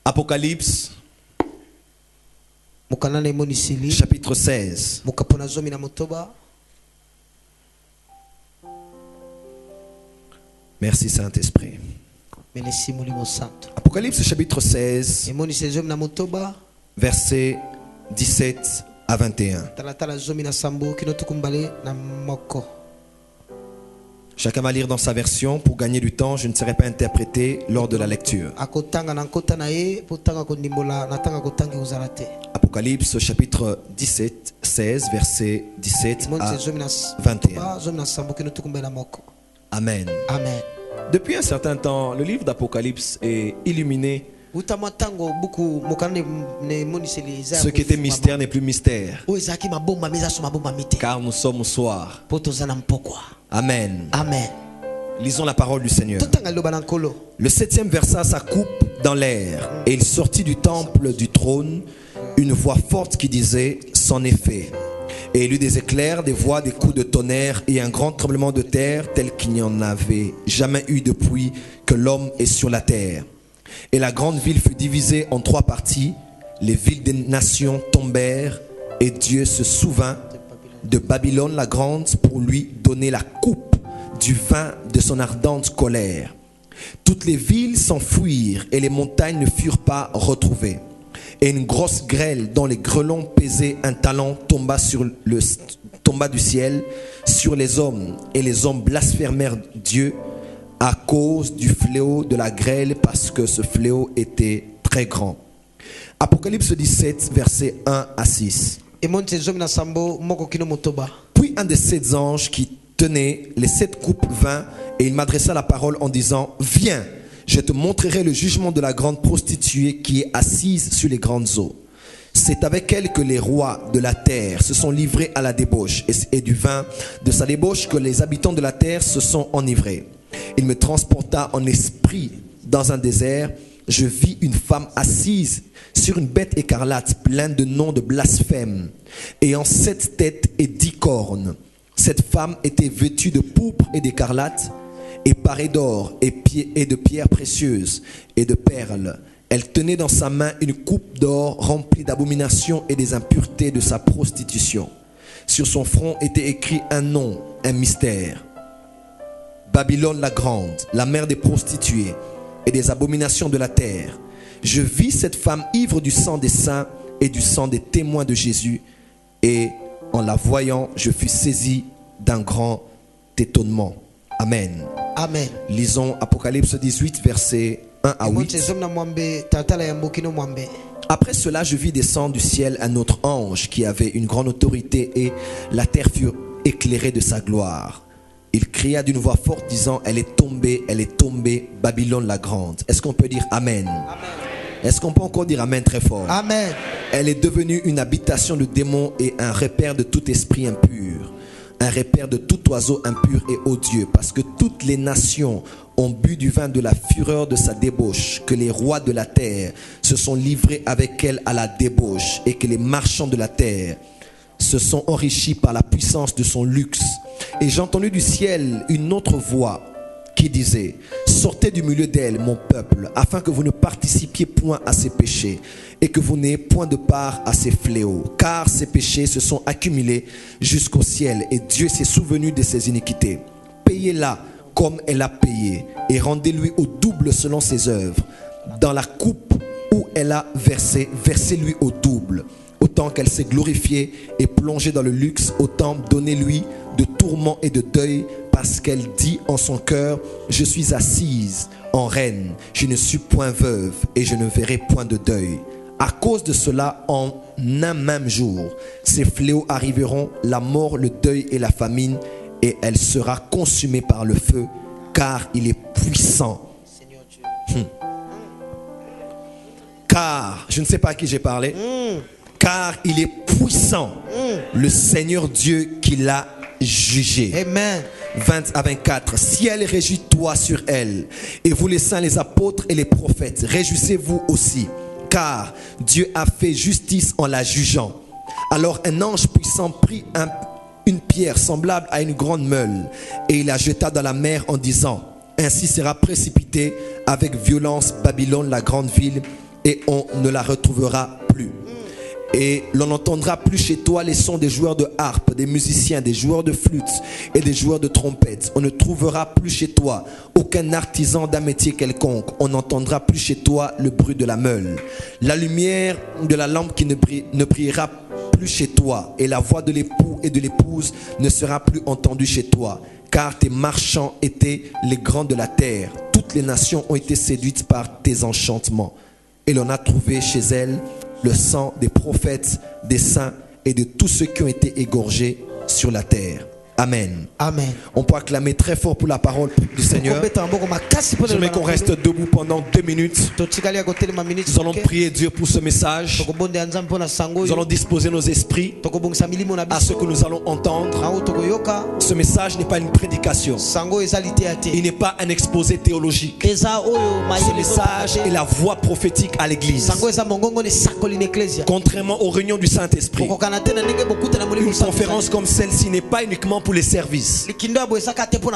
Apocalypse, chapitre 16. Merci Saint-Esprit. Apocalypse chapitre 16, versets 17 à 21. Chacun va lire dans sa version. Pour gagner du temps, je ne serai pas interprété lors de la lecture. Apocalypse chapitre 16, versets 17 à 21. Amen. Amen. Depuis un certain temps, le livre d'Apocalypse est illuminé. Ce qui était mystère n'est plus mystère, car nous sommes au soir. Amen. Amen. Lisons la parole du Seigneur. Le 7e versa sa coupe dans l'air, et il sortit du temple du trône une voix forte qui disait: c'en est fait. Et il eut des éclairs, des voix, des coups de tonnerre et un grand tremblement de terre tel qu'il n'y en avait jamais eu depuis que l'homme est sur la terre. Et la grande ville fut divisée en 3 parties. Les villes des nations tombèrent, et Dieu se souvint de Babylone la grande pour lui donner la coupe du vin de son ardente colère. Toutes les villes s'enfuirent et les montagnes ne furent pas retrouvées. Et une grosse grêle dont les grêlons pesaient un talent tomba du ciel sur les hommes, et les hommes blasphémèrent Dieu à cause du fléau de la grêle, parce que ce fléau était très grand. Apocalypse 17, versets 1 à 6. Puis un des 7 anges qui tenait les 7 coupes vint, et il m'adressa la parole en disant: viens, je te montrerai le jugement de la grande prostituée qui est assise sur les grandes eaux. C'est avec elle que les rois de la terre se sont livrés à la débauche, et du vin de sa débauche que les habitants de la terre se sont enivrés. Il me transporta en esprit dans un désert. Je vis une femme assise sur une bête écarlate pleine de noms de blasphème, ayant 7 têtes et 10 cornes. Cette femme était vêtue de pourpre et d'écarlate, et parée d'or et de pierres précieuses et de perles. Elle tenait dans sa main une coupe d'or remplie d'abominations et des impuretés de sa prostitution. Sur son front était écrit un nom, un mystère: Babylone la grande, la mère des prostituées et des abominations de la terre. Je vis cette femme ivre du sang des saints et du sang des témoins de Jésus, et en la voyant, je fus saisi d'un grand étonnement. Amen. Amen. Lisons Apocalypse 18, versets 1 à 8. Après cela, je vis descendre du ciel un autre ange qui avait une grande autorité, et la terre fut éclairée de sa gloire. Il cria d'une voix forte disant: elle est tombée, Babylone la grande. Est-ce qu'on peut dire Amen? Amen. Est-ce qu'on peut encore dire Amen très fort? Amen. Elle est devenue une habitation de démons et un repaire de tout esprit impur, un repaire de tout oiseau impur et odieux, parce que toutes les nations ont bu du vin de la fureur de sa débauche, que les rois de la terre se sont livrés avec elle à la débauche, et que les marchands de la terre se sont enrichis par la puissance de son luxe. Et j'ai entendu du ciel une autre voix qui disait: sortez du milieu d'elle, mon peuple, afin que vous ne participiez point à ses péchés, et que vous n'ayez point de part à ses fléaux, car ses péchés se sont accumulés jusqu'au ciel, et Dieu s'est souvenu de ses iniquités. Payez-la comme elle a payé, et rendez-lui au double selon ses œuvres. Dans la coupe où elle a versé, versez-lui au double. Autant qu'elle s'est glorifiée et plongée dans le luxe, autant donnez-lui de tourments et de deuil, parce qu'elle dit en son cœur: je suis assise en reine, je ne suis point veuve, et je ne verrai point de deuil. À cause de cela, en un même jour, ces fléaux arriveront, la mort, le deuil et la famine, et elle sera consumée par le feu, car il est puissant. Car, je ne sais pas à qui j'ai parlé, car il est puissant, le Seigneur Dieu qui l'a jugé. Amen. 20 à 24. Ciel, réjouis-toi sur elle, et vous les saints, les apôtres et les prophètes, réjouissez-vous aussi, car Dieu a fait justice en la jugeant. Alors un ange puissant prit une pierre semblable à une grande meule, et il la jeta dans la mer en disant: ainsi sera précipitée avec violence Babylone la grande ville, et on ne la retrouvera plus. Et l'on n'entendra plus chez toi les sons des joueurs de harpe, des musiciens, des joueurs de flûte et des joueurs de trompettes. On ne trouvera plus chez toi aucun artisan d'un métier quelconque. On n'entendra plus chez toi le bruit de la meule. La lumière de la lampe qui ne brillera plus chez toi, et la voix de l'époux et de l'épouse ne sera plus entendue chez toi. Car tes marchands étaient les grands de la terre. Toutes les nations ont été séduites par tes enchantements. Et l'on a trouvé chez elles le sang des prophètes, des saints et de tous ceux qui ont été égorgés sur la terre. Amen. Amen. On peut acclamer très fort pour la parole du Seigneur. J'aimerais qu'on reste debout pendant 2 minutes. Nous allons prier Dieu pour ce message. Nous allons disposer nos esprits à ce que nous allons entendre. Ce message n'est pas une prédication. Il n'est pas un exposé théologique. Ce message est la voix prophétique à l'église. Contrairement aux réunions du Saint-Esprit, une conférence comme celle-ci n'est pas uniquement pour les services,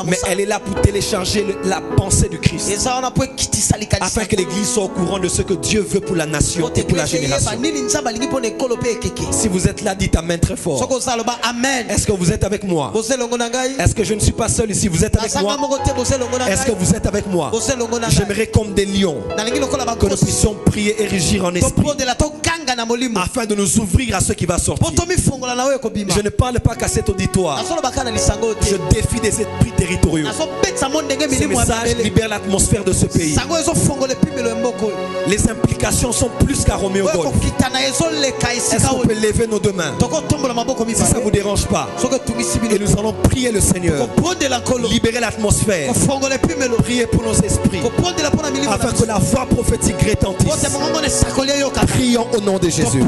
mais elle est là pour télécharger la pensée du Christ, afin que l'église soit au courant de ce que Dieu veut pour la nation et pour la génération. Si vous êtes là, dites Amen très fort. Est-ce que vous êtes avec moi? Est-ce que je ne suis pas seul ici? Vous êtes avec moi? Est-ce que vous êtes avec moi? J'aimerais comme des lions que nous puissions prier et rugir en esprit, afin de nous ouvrir à ce qui va sortir. Je ne parle pas qu'à cet auditoire. Je défie des esprits territoriaux. Ce message libère l'atmosphère de ce pays. Les implications sont plus qu'à Roméo Golf. Est-ce qu'on peut lever nos deux mains? Si ça ne vous dérange pas, et nous allons prier le Seigneur, libérer l'atmosphère, prier pour nos esprits, afin que la voix prophétique retentisse. Prions au nom de Jésus.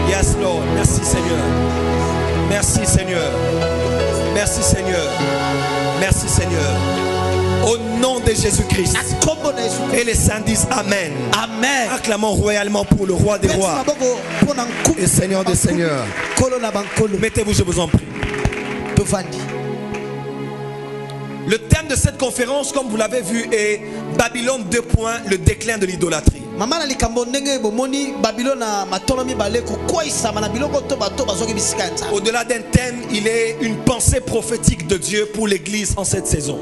Yes, Lord. Merci, Seigneur. Merci, Seigneur. Merci, Seigneur. Merci, Seigneur. Au nom de Jésus-Christ. Et les saints disent Amen. Amen. Acclamons royalement pour le roi des rois et Seigneur des seigneurs. Mettez-vous, je vous en prie. Le thème de cette conférence, comme vous l'avez vu, est Babylone 2. Le déclin de l'idolâtrie. Au-delà d'un thème, il est une pensée prophétique de Dieu pour l'église en cette saison.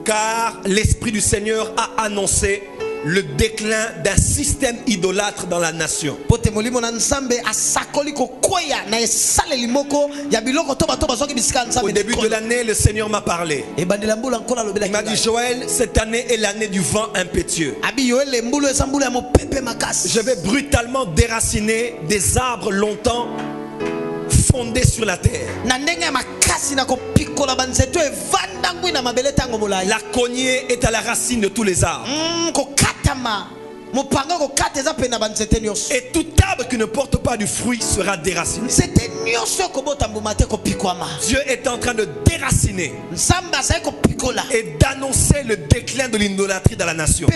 Car l'Esprit du Seigneur a annoncé le déclin d'un système idolâtre dans la nation. Au début de l'année, le Seigneur m'a parlé. Il m'a dit, Joël, cette année est l'année du vent impétueux. Je vais brutalement déraciner des arbres longtemps fondés sur la terre. La cognée est à la racine de tous les arbres. Et tout arbre qui ne porte pas du fruit sera déraciné. Dieu est en train de déraciner et d'annoncer le déclin de l'idolâtrie dans la nation.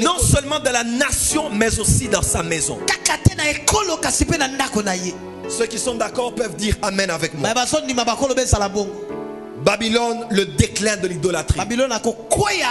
Non seulement dans la nation, mais aussi dans sa maison. Ceux qui sont d'accord peuvent dire Amen avec moi. Babylone, le déclin de l'idolâtrie. Babylone akokwea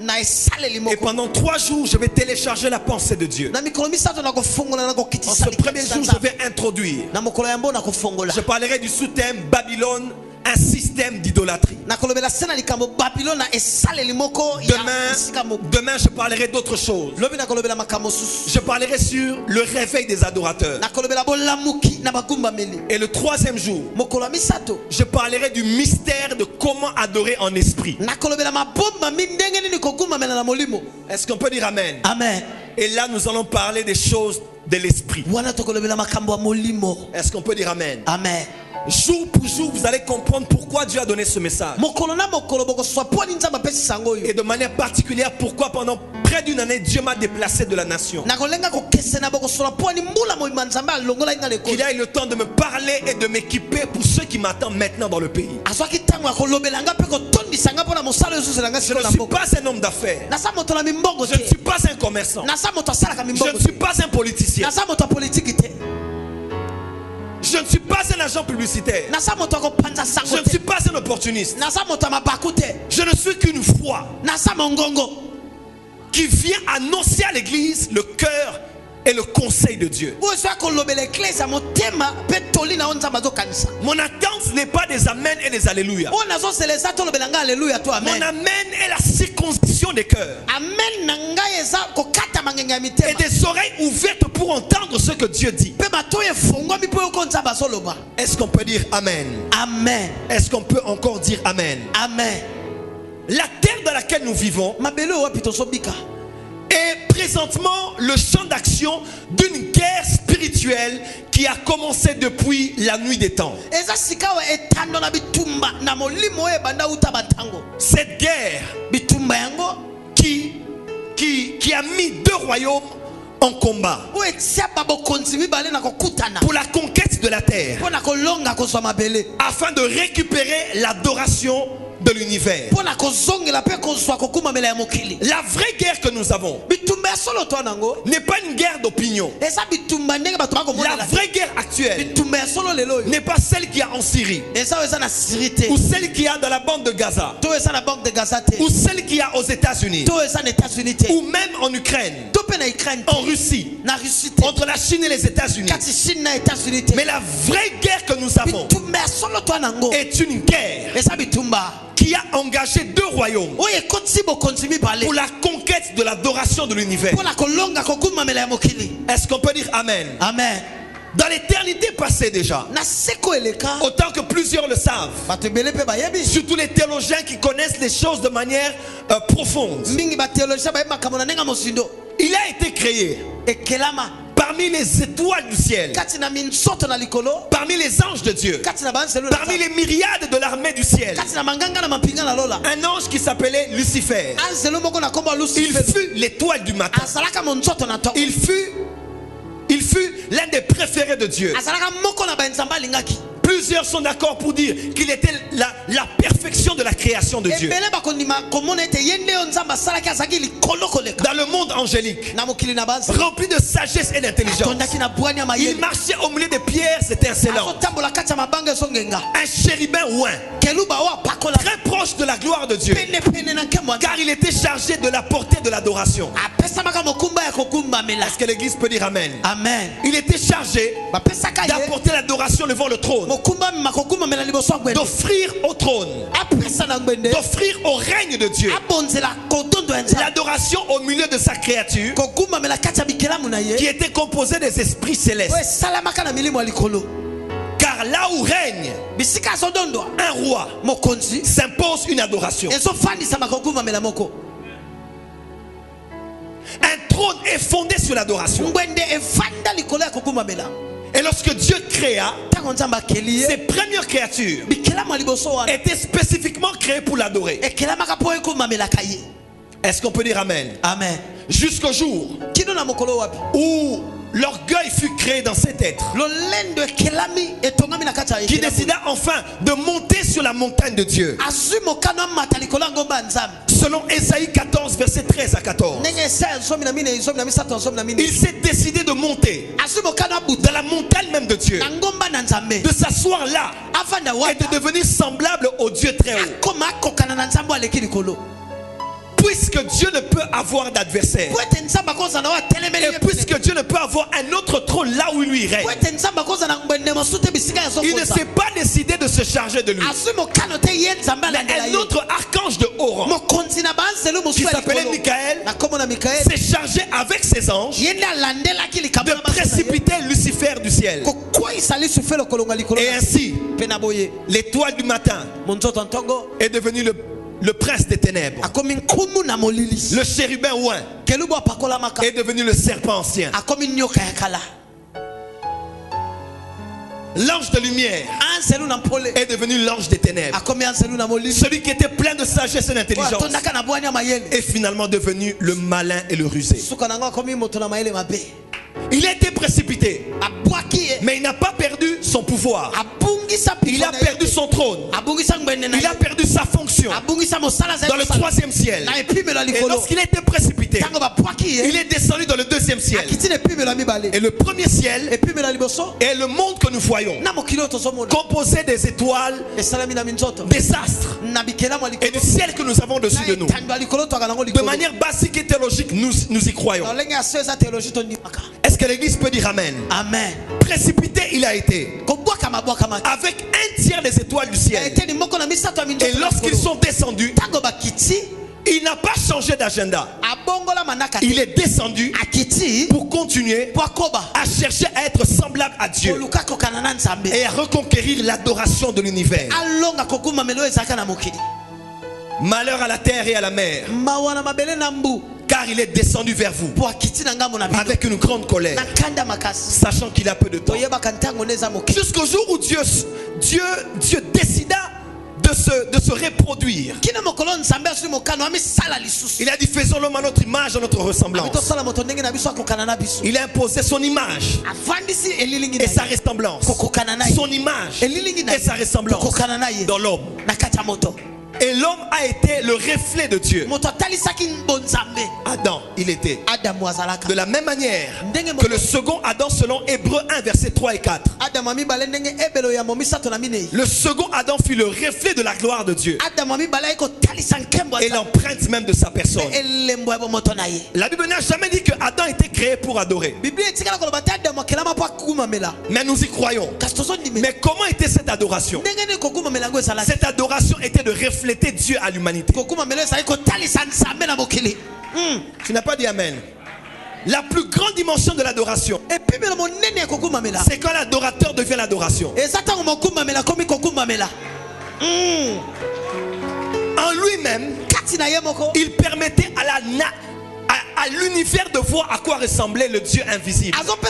na esaleli Et moko. pendant 3 jours, je vais télécharger la pensée de Dieu. Na mikolo misato na kofungola na En kokitisa. ce premier jour, je vais introduire. Na mokolo yambo na kofungola. Je parlerai du sous-thème Babylone, un système d'idolâtrie. Na kolobela sena likambo Babylone na esaleli moko ya esika moko. Demain, je parlerai d'autre chose. Lobi na kolobela makambo susu. Je parlerai sur le réveil des adorateurs. Na kolobela bolamuki na bagumba meli. Et le 3e jour, Mokolo misato. je parlerai du mystère de comment adorer en esprit. Na kolobela mabomba mindenge nini kogumba mela na molimo. Est-ce qu'on peut dire Amen? Amen. Et là, nous allons parler des choses de l'esprit. Wana to kolobela makambo molimo. Est-ce qu'on peut dire Amen? Amen. Jour pour jour, vous allez comprendre pourquoi Dieu a donné ce message. Mokolo na mokolo boko swa poni nzamba pesi sango yo. Et de manière particulière, pourquoi pendant près d'une année, Dieu m'a déplacé de la nation. Na kolenga ko kesena boko swa poni mbula mo manzamba longola ina leko. Qu'il a eu le temps de me parler et de m'équiper pour ceux qui m'attendent maintenant dans le pays. Aswa kitango akolobela nga pe ko tondisa nga pona mosalo yo susu nga Je siko ne na suis mboko. pas un homme d'affaires. Na sa moto na mimbongo Je ne te. suis pas un commerçant. Na sa moto sala ka Je mimbongo. ne suis pas un politicien. Na sa moto politique te. Je ne suis pas un agent publicitaire. Na sa moto ko panza Je sango ne te. suis pas un opportuniste. Na sa moto mabaku te. Je ne suis qu'une foi Na sa mongongo. qui vient annoncer à l'église le cœur et le conseil de Dieu. Wo swa kolobela eklesa motema pe toli na onza mazo kanisa. Mon attente n'est pas des amens et des alléluia. Ona zo seleza to lobela nga alléluia to Mon amen. amen est la circoncision des cœurs Amen na nga eza ko kata mangenga et mitema. des oreilles ouvertes pour entendre ce que Dieu dit. Pe bato ye fongo mi po ko nzamba soloba. Est-ce qu'on peut dire Amen? Amen. Est-ce qu'on peut encore dire Amen? Amen. La terre dans laquelle nous vivons Mabele wapi to sobika. est présentement le champ d'action d'une guerre spirituelle qui a commencé depuis la nuit des temps. Eza sikawa etando na bitumba na molimo e banda uta batango. Cette guerre Bitumba yango qui a mis 2 royaumes en combat o etia babo konzi mibale na kokutana. pour la conquête de la terre, Pona kolonga ko swa mabele. afin de récupérer l'adoration de l'univers. Pona kozongela pe ko swa kokuma mela ya mokili. La vraie guerre que nous avons Bitumba ya solo to nango. n'est pas une guerre d'opinion. Eza bitumba ndenge bato bako mona La la. vraie guerre actuelle Bitumba ya solo lelo yo. n'est pas celle qu'il y a en Syrie, Eza eza na sirite. ou celle qu'il y a dans la bande de Gaza, To eza na banque de Gaza te. ou celle qu'il y a aux États-Unis, To eza na États-Unis te. ou même en Ukraine, To pe na Ukraine. en Russie, Na Russie te. entre la Chine et les États-Unis. Kati Chine na États-Unis te. Mais la vraie guerre que nous avons Bitumba ya solo to nango. est une guerre Eza bitumba. qui a engagé 2 royaumes Oye kotsi bo konzi mibale. pour la conquête de l'adoration de l'univers. Pona kolonga kokuma mela ya mokili. Est-ce qu'on peut dire Amen? Amen. Dans l'éternité passée déjà, Na seko eleka. autant que plusieurs le savent, Bato ebele pe bayebi. surtout les théologiens qui connaissent les choses de manière profonde, Mingi ba théologien ba makambo na nenga mosindo. il a été créé Ekelama. parmi les étoiles du ciel, Kati na minsoto na likolo. parmi les anges de Dieu, Kati na banselo. parmi les myriades de l'armée du ciel, Kati na manganga na mapinga na lola. un ange qui s'appelait Lucifer. Anzelo moko na komba Il Lucifer. fut l'étoile du matin. Azalaka monsoto na to. Il fut l'un des préférés de Dieu. Azalaka moko na banzamba lingaki. Plusieurs sont d'accord pour dire qu'il était la perfection de la création de Dieu. Ebele ba kondima komona ete yende onzamba salaki azaki likolo koleka. Dans le monde angélique, Na mokili na banza. rempli de sagesse et d'intelligence, Tondaki na bwani ya il mayele. marchait au milieu des pierres étincelantes. Azotambola kati ya mabanga esongenga. Un chérubin ouin, Keluba wa pakola. très proche de la gloire de Dieu, Pene pene na nkembo. car il était chargé de la portée de l'adoration. Apesa maka mokumba ya kokumba mela. Est-ce que l'église peut dire Amen? Amen. Il était chargé Bapesaka ye. d'apporter l'adoration devant le trône, Mokumba makokumba mela liboso ngwende. d'offrir au trône, Apesa na ngwende. d'offrir au règne de Dieu Abonzela kotondo ya nzambe. l'adoration au milieu de sa créature Kokumba mela kati ya bikelamu na ye. qui était composée des esprits célestes. Oye salamaka na milimo ya likolo. Car là où règne Bisika azodondwa. un roi, Mokonzi. s'impose une adoration. Ezofandisa makokumba mela moko. Un trône est fondé sur l'adoration. Ngwende efanda likolo ya kokumba mela. Et lorsque Dieu créa, Tango nzamba akeli ye. ses premières créatures Bikelamu ya liboso wana. étaient spécifiquement créées pour l'adorer. Ekelamaka po ekumba mela kaye. Est-ce qu'on peut dire Amen? Amen. Jusqu'au jour Kino na mokolo wapi. où l'orgueil fut créé dans cet être, Lolendo ekelami etongami na kati ya qui décida enfin de monter sur la montagne de Dieu, azui mokano amata likolo ya ngomba ya nzambe. Selon Ésaïe 14, verset 13 à 14. Il s'est décidé de monter dans la montagne même de Dieu, de s'asseoir là et de devenir semblable au Dieu très haut. Puisque Dieu ne peut avoir d'adversaire, et puisque Dieu ne peut avoir un autre trône là où il lui règne, il ne s'est pas décidé de se charger de lui. Mais un autre archange de haut rang qui s'appelait Michael s'est chargé avec ses anges de précipiter Lucifer du ciel. Et ainsi, l'étoile du matin est devenue le prince des ténèbres. Le chérubin ouin est devenu le serpent ancien. L'ange de lumière est devenu l'ange des ténèbres. Celui qui était plein de sagesse et d'intelligence est finalement devenu le malin et le rusé. Il a été précipité, mais il n'a pas perdu son pouvoir. Il a perdu son trône. Il a perdu sa fonction dans le troisième ciel. Et lorsqu'il a été précipité, il est descendu dans le deuxième ciel. Et le premier ciel est le monde que nous voyons, composé des étoiles, des astres et du ciel que nous avons au-dessus de nous. De manière basique et théologique, nous y croyons. Est-ce que l'église peut dire amen? Amen. Précipité il a été avec un tiers des étoiles du ciel. Et lorsqu'ils sont descendus, il n'a pas changé d'agenda. Il est descendu pour continuer à chercher à être semblable à Dieu et à reconquérir l'adoration de l'univers. Malheur à la terre et à la mer, car il est descendu vers vous avec une grande colère, sachant qu'il a peu de temps. Jusqu'au jour où Dieu décida de se reproduire. Il a dit faisons l'homme à notre image, à notre ressemblance. Il a imposé son image et sa ressemblance. Son image et sa ressemblance dans l'homme. Et l'homme a été le reflet de Dieu. Adam, il était. De la même manière que le second Adam selon Hébreux 1 verset 3 et 4. Le second Adam fut le reflet de la gloire de Dieu et l'empreinte même de sa personne. La Bible n'a jamais dit que Adam était créé pour adorer. Mais nous y croyons. Mais comment était cette adoration? Cette adoration était de refléter Dieu à l'humanité. Tu n'as pas dit amen. La plus grande dimension de l'adoration, c'est quand l'adorateur devient l'adoration. En lui-même, il permettait à l'univers de voir à quoi ressemblait le Dieu invisible. Voilà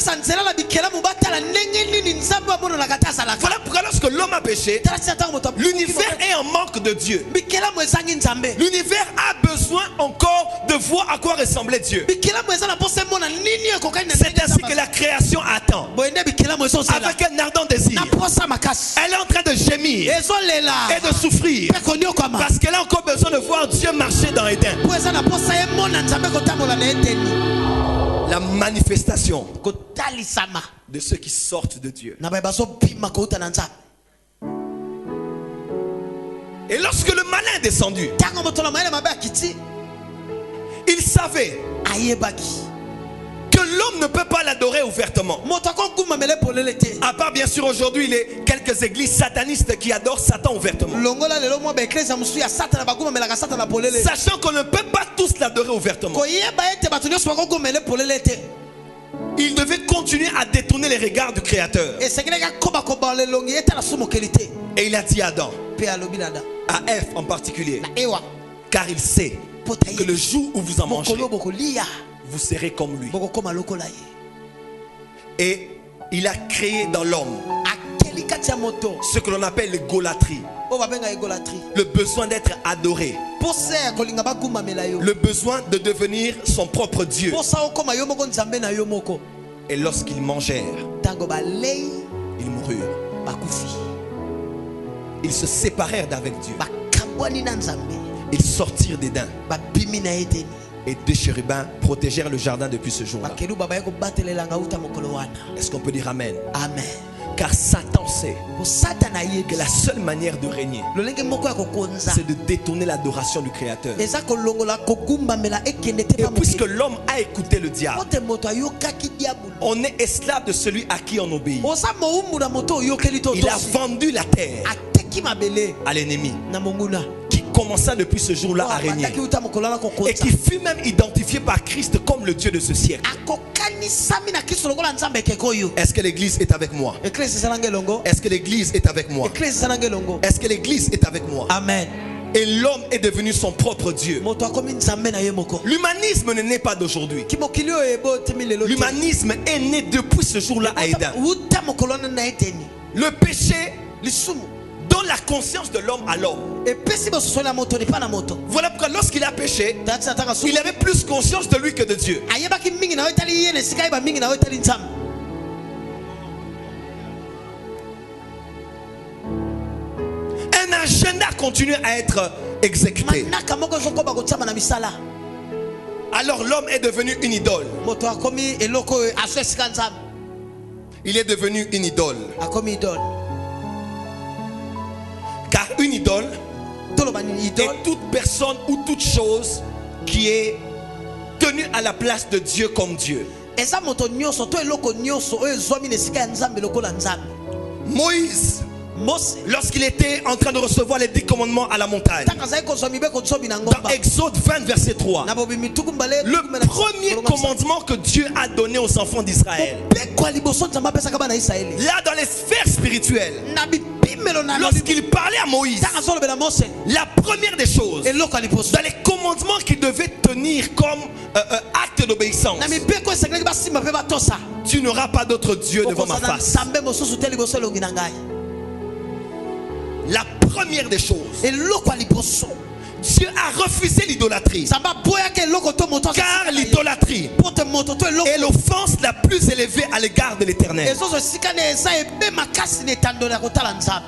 pourquoi lorsque l'homme a péché, l'univers est en manque de Dieu. L'univers a besoin encore de voir à quoi ressemblait Dieu. C'est ainsi que la création attend avec un ardent désir. Elle est en train de gémir et de souffrir parce qu'elle a encore besoin de voir Dieu marcher dans Éden. La manifestation de ceux qui sortent de Dieu. Et lorsque le malin est descendu, il savait que l'homme ne peut pas l'adorer ouvertement. À part bien sûr aujourd'hui les quelques églises satanistes qui adorent Satan ouvertement. Sachant qu'on ne peut pas tous l'adorer ouvertement. Il devait continuer à détourner les regards du Créateur. Et il a dit à Adam, à Ève en particulier, car il sait que le jour où vous en mangerez, vous serez comme lui. Et il a créé dans l'homme ce que l'on appelle l'égolâtrie. Le besoin d'être adoré. Le besoin de devenir son propre Dieu. Et lorsqu'ils mangèrent, ils moururent. Ils se séparèrent d'avec Dieu. Ils sortirent d'Éden. babimi na Edeni. Et deux chérubins protégèrent le jardin depuis ce jour-là. Bakerubi baye kobatelelanga uta mokolo wana. Est-ce qu'on peut dire Amen? Amen. Car Satan sait Po Satan que ayebi la seule manière de régner, lolenge moko ya kokonza c'est de détourner l'adoration du Créateur. eza kolongola kogumbamela ekende te Et pa puisque mokili. l'homme a écouté le diable, Ote moto ayokaki diabolo. on est esclave de celui à qui on obéit. Oza mowumbu na moto oyokeli to Il a tosi. vendu la terre Ateki mabele à l'ennemi na monguna. qui commença depuis ce jour-là à régner Ataki uta mokolo wana et kokonza. qui fut même identifié par Christ comme le Dieu de ce siècle. Akokanisami na Kristo lokola nzambe kekoyo. Est-ce que l'église est avec moi? Eklesi sanange longo. Est-ce que l'église est avec moi? Eklesi sanange longo. Est-ce que l'église est avec moi? Amen. Et l'homme est devenu son propre Dieu. Moto akomi nzambe na ye moko. L'humanisme ne naît pas d'aujourd'hui. Kimokili oyo ebo temi lelo. L'humanisme est né depuis ce jour-là à Éden. Uta mokolo wana na Edeni. Le péché Lisumu. donne la conscience de l'homme à l'homme. Epesi bososo na moto ne pa na moto. Voilà pourquoi lorsqu'il a péché, Tati sataka sumu. il avait plus conscience de lui que de Dieu. Ayebaki mingi na wetali ye ne sika yeba mingi na wetali nzambe. Un agenda continue à être exécuté. Manaka moko zokoba kotsama na misala. Alors l'homme est devenu une idole. Moto akomi eloko oyo aso esika nzambe. Il est devenu une idole. Akomi idole. Car une idole Toloba ni idole. est toute personne ou toute chose qui est tenue à la place de Dieu comme Dieu. Eza moto nyonso to eloko nyonso oyo ezwami na esika ya nzambe lokola nzambe. Moïse, Mose lorsqu'il était en train de recevoir les 10 commandements à la montagne, taka zai kozwa mibeko tsobi na dans ngomba. Exode 20 verset 3, Na bobi mituku mbale. le premier commandement que Dieu a donné aux enfants d'Israël, Beko liboso nzambe apesa kaba na Israeli. là dans les sphères spirituelles, Na bipimelo na lorsqu'il parlait à Moïse, taka zolo bela Mose. la première des choses, Eloko liboso. dans les commandements qu'il devait tenir comme acte d'obéissance, Na mibeko esengelaki basimba pe batosa. tu n'auras pas d'autre Dieu devant ma Okozana face. nzambe mosusu te liboso elongi na ngai. La première des choses, Eloko liboso. Dieu a refusé l'idolâtrie. Nzambe aboyaki eloko to moto. Car l'idolâtrie Pote moto to eloko. est l'offense la plus élevée à l'égard de l'Éternel. Ezozo esika na eza ebe makasi na etando na kotala nzambe.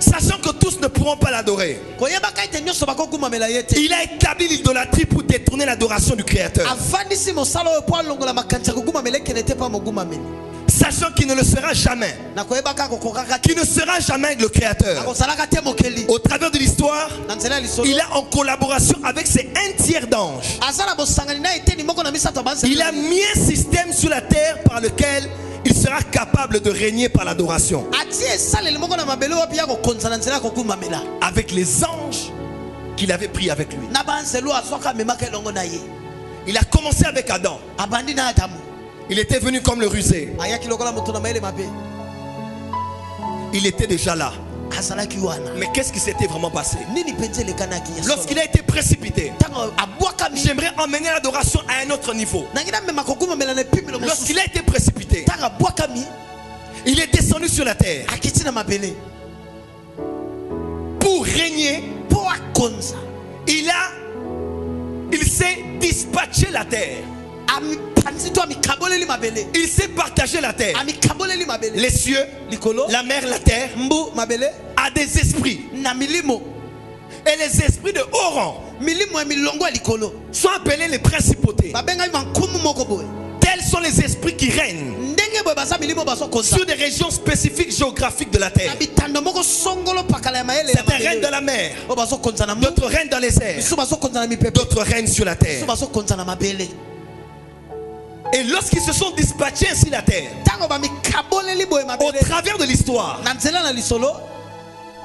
Sachant que tous ne pourront pas l'adorer, Koyebaka ete nyonso bakokumamela ye te. il a établi l'idolâtrie pour détourner l'adoration du Créateur. Avandisi mosala oyo po alongola makanisa kokumamela ekende te pa mogumameli. Sachant qu'il ne le sera jamais, Na koyebaka kokokaka te. qu'il ne sera jamais le Créateur. Akozalaka te mokeli. Au travers de l'histoire, Na nzela ya lisolo. il a en collaboration avec ses un tiers d'anges. Aza na bosangani na eteni moko na misato abanza. Il a mis un système sur la terre par lequel il sera capable de régner par l'adoration. Ati esaleli moko na mabele wapi ya kokonza na nzela ya kokumamela. Avec les anges qu'il avait pris avec lui. Na banzelo azwaka amemaka elongo na ye. Il a commencé avec Adam. Abandi na Adamu. Il était venu comme le rusé. Ayaki lokola moto na mayele mabe. Il était déjà là. Azalaki wana. Mais qu'est-ce qui s'était vraiment passé? Nini penze elekanaki ya solo. Lorsqu'il a été précipité, Tango abwakami. j'aimerais emmener l'adoration à un autre niveau. Nangina mema kokumamela na epimelo mosusu. Lorsqu'il a été précipité, Tango abwakami. il est descendu sur la terre Akiti na mabele. pour régner. Po akonza. Il s'est dispatché la terre. Amikanzito amikaboleli mabele. Il s'est partagé la terre. Amikaboleli mabele. Les cieux, Likolo. la mer, la terre, Mbu mabele. à des esprits. Na milimo. Et les esprits de haut rang Milimo ya milongo ya likolo. sont appelés les principautés. Babenga mankumu moko boye. Tels sont les esprits qui règnent Ndenge boye basa milimo baso konza. sur des régions spécifiques géographiques de la terre. Na bitando moko songolo pakala ya mayele ya Certains règnent mabele. dans la mer, O baso konza na mu. d'autres règnent dans les airs, Biso baso konza na mipepe. d'autres règnent sur la terre. Biso baso konza na mabele. Et lorsqu'ils se sont dispatchés ainsi la terre, Tango bamikaboleli boye au mabele. travers de l'histoire, Na nzela na lisolo.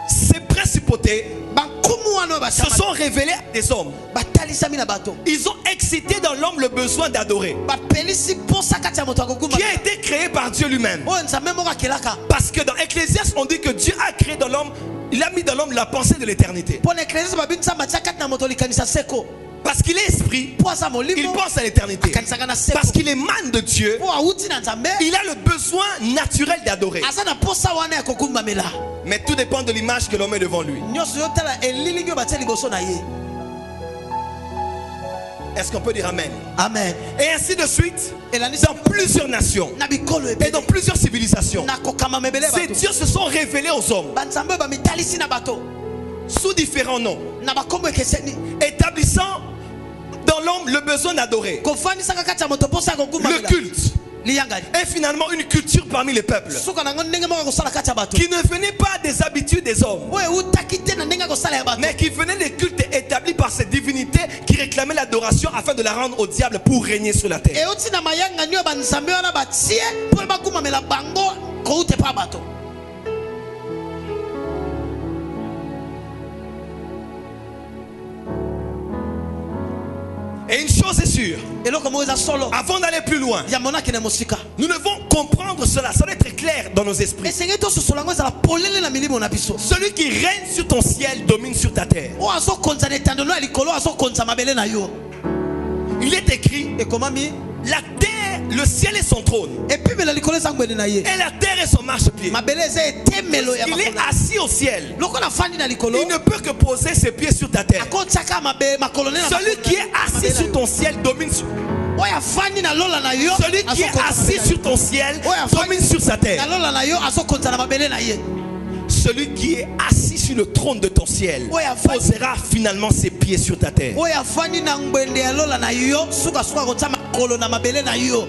ces principautés Bankumu wana se basama. sont révélés à des hommes. Batalisami na bato. Ils ont excité dans l'homme le besoin d'adorer, Bapelisi posa kati ya moto akokuma. qui a été créé par Dieu lui-même. Oyo nzambe moko akelaka. Parce que dans Ecclésiaste, on dit que Dieu a créé dans l'homme, il a mis dans l'homme la pensée de l'éternité. Pona eklezia babi nzambe atia kati na moto likanisa seko. Parce qu'il est esprit, Po aza il molimo. pense à l'éternité. Akanisaka na seko. Parce qu'il émane de Dieu, Po awuti na nzambe. il a le besoin naturel d'adorer. Aza na posa wana ya kokumbamela. Mais tout dépend de l'image que l'on met devant lui. Nyonso yo tala elili nyo batia liboso na ye. Est-ce qu'on peut dire amen? Amen. Et ainsi de suite, Et la dans plusieurs nations na bikolo et ebele dans plusieurs civilisations, na kokama mebele ces bato dieux se sont révélés aux hommes banzambe ba mitalisi na bato sous différents noms, na bakombo ekeseni établissant dans l'homme le besoin d'adorer, kofanisaka kati ya moto posa kokuma le culte, liyangani et finalement une culture parmi les peuples suka nango ndenge moko kosala kati ya bato qui ne venait pas des habitudes des hommes, oyo eutaki te na ndenge ya kosala ya bato mais qui venait des cultes établis par ces divinités qui réclamaient l'adoration afin de la rendre au diable pour régner sur la terre. euti na mayangani oyo banzambe wana batie mpo bakumamela bango kouta epa bato. Et une chose est sûre, eloko moko eza solo avant d'aller plus loin, ya monaki na mosika nous devons comprendre cela, ça doit être clair dans nos esprits. esengeli tososola yango ezala polele na milimo na biso Celui qui règne sur ton ciel domine sur ta terre. oyo azokonza na etandelo ya likolo azokonza mabele na yo Il est écrit, ekomami la terre, le ciel est son trône, epimela likolo eza ngwende na ye et la terre est son marchepied. mabele eza etemelo ya Il est makolo assis au ciel. lokola afandi na likolo Il ne peut que poser ses pieds sur ta terre. akotiaka makolo ne na Celui makolo qui na- est na assis mabele sur na ton ciel domine sur... yo. oyo afandi na lola na yo Celui qui est azokonza assis mabele sur ton ciel na yo. domine sur sa na terre. lola na yo azokonza na mabele na ye Celui qui est assis sur le trône de ton ciel Ouais, enfin- posera finalement ses pieds sur ta terre. oyo afandi na ngwende ya lola na yo sukasuka kotia makolo na mabele na yo.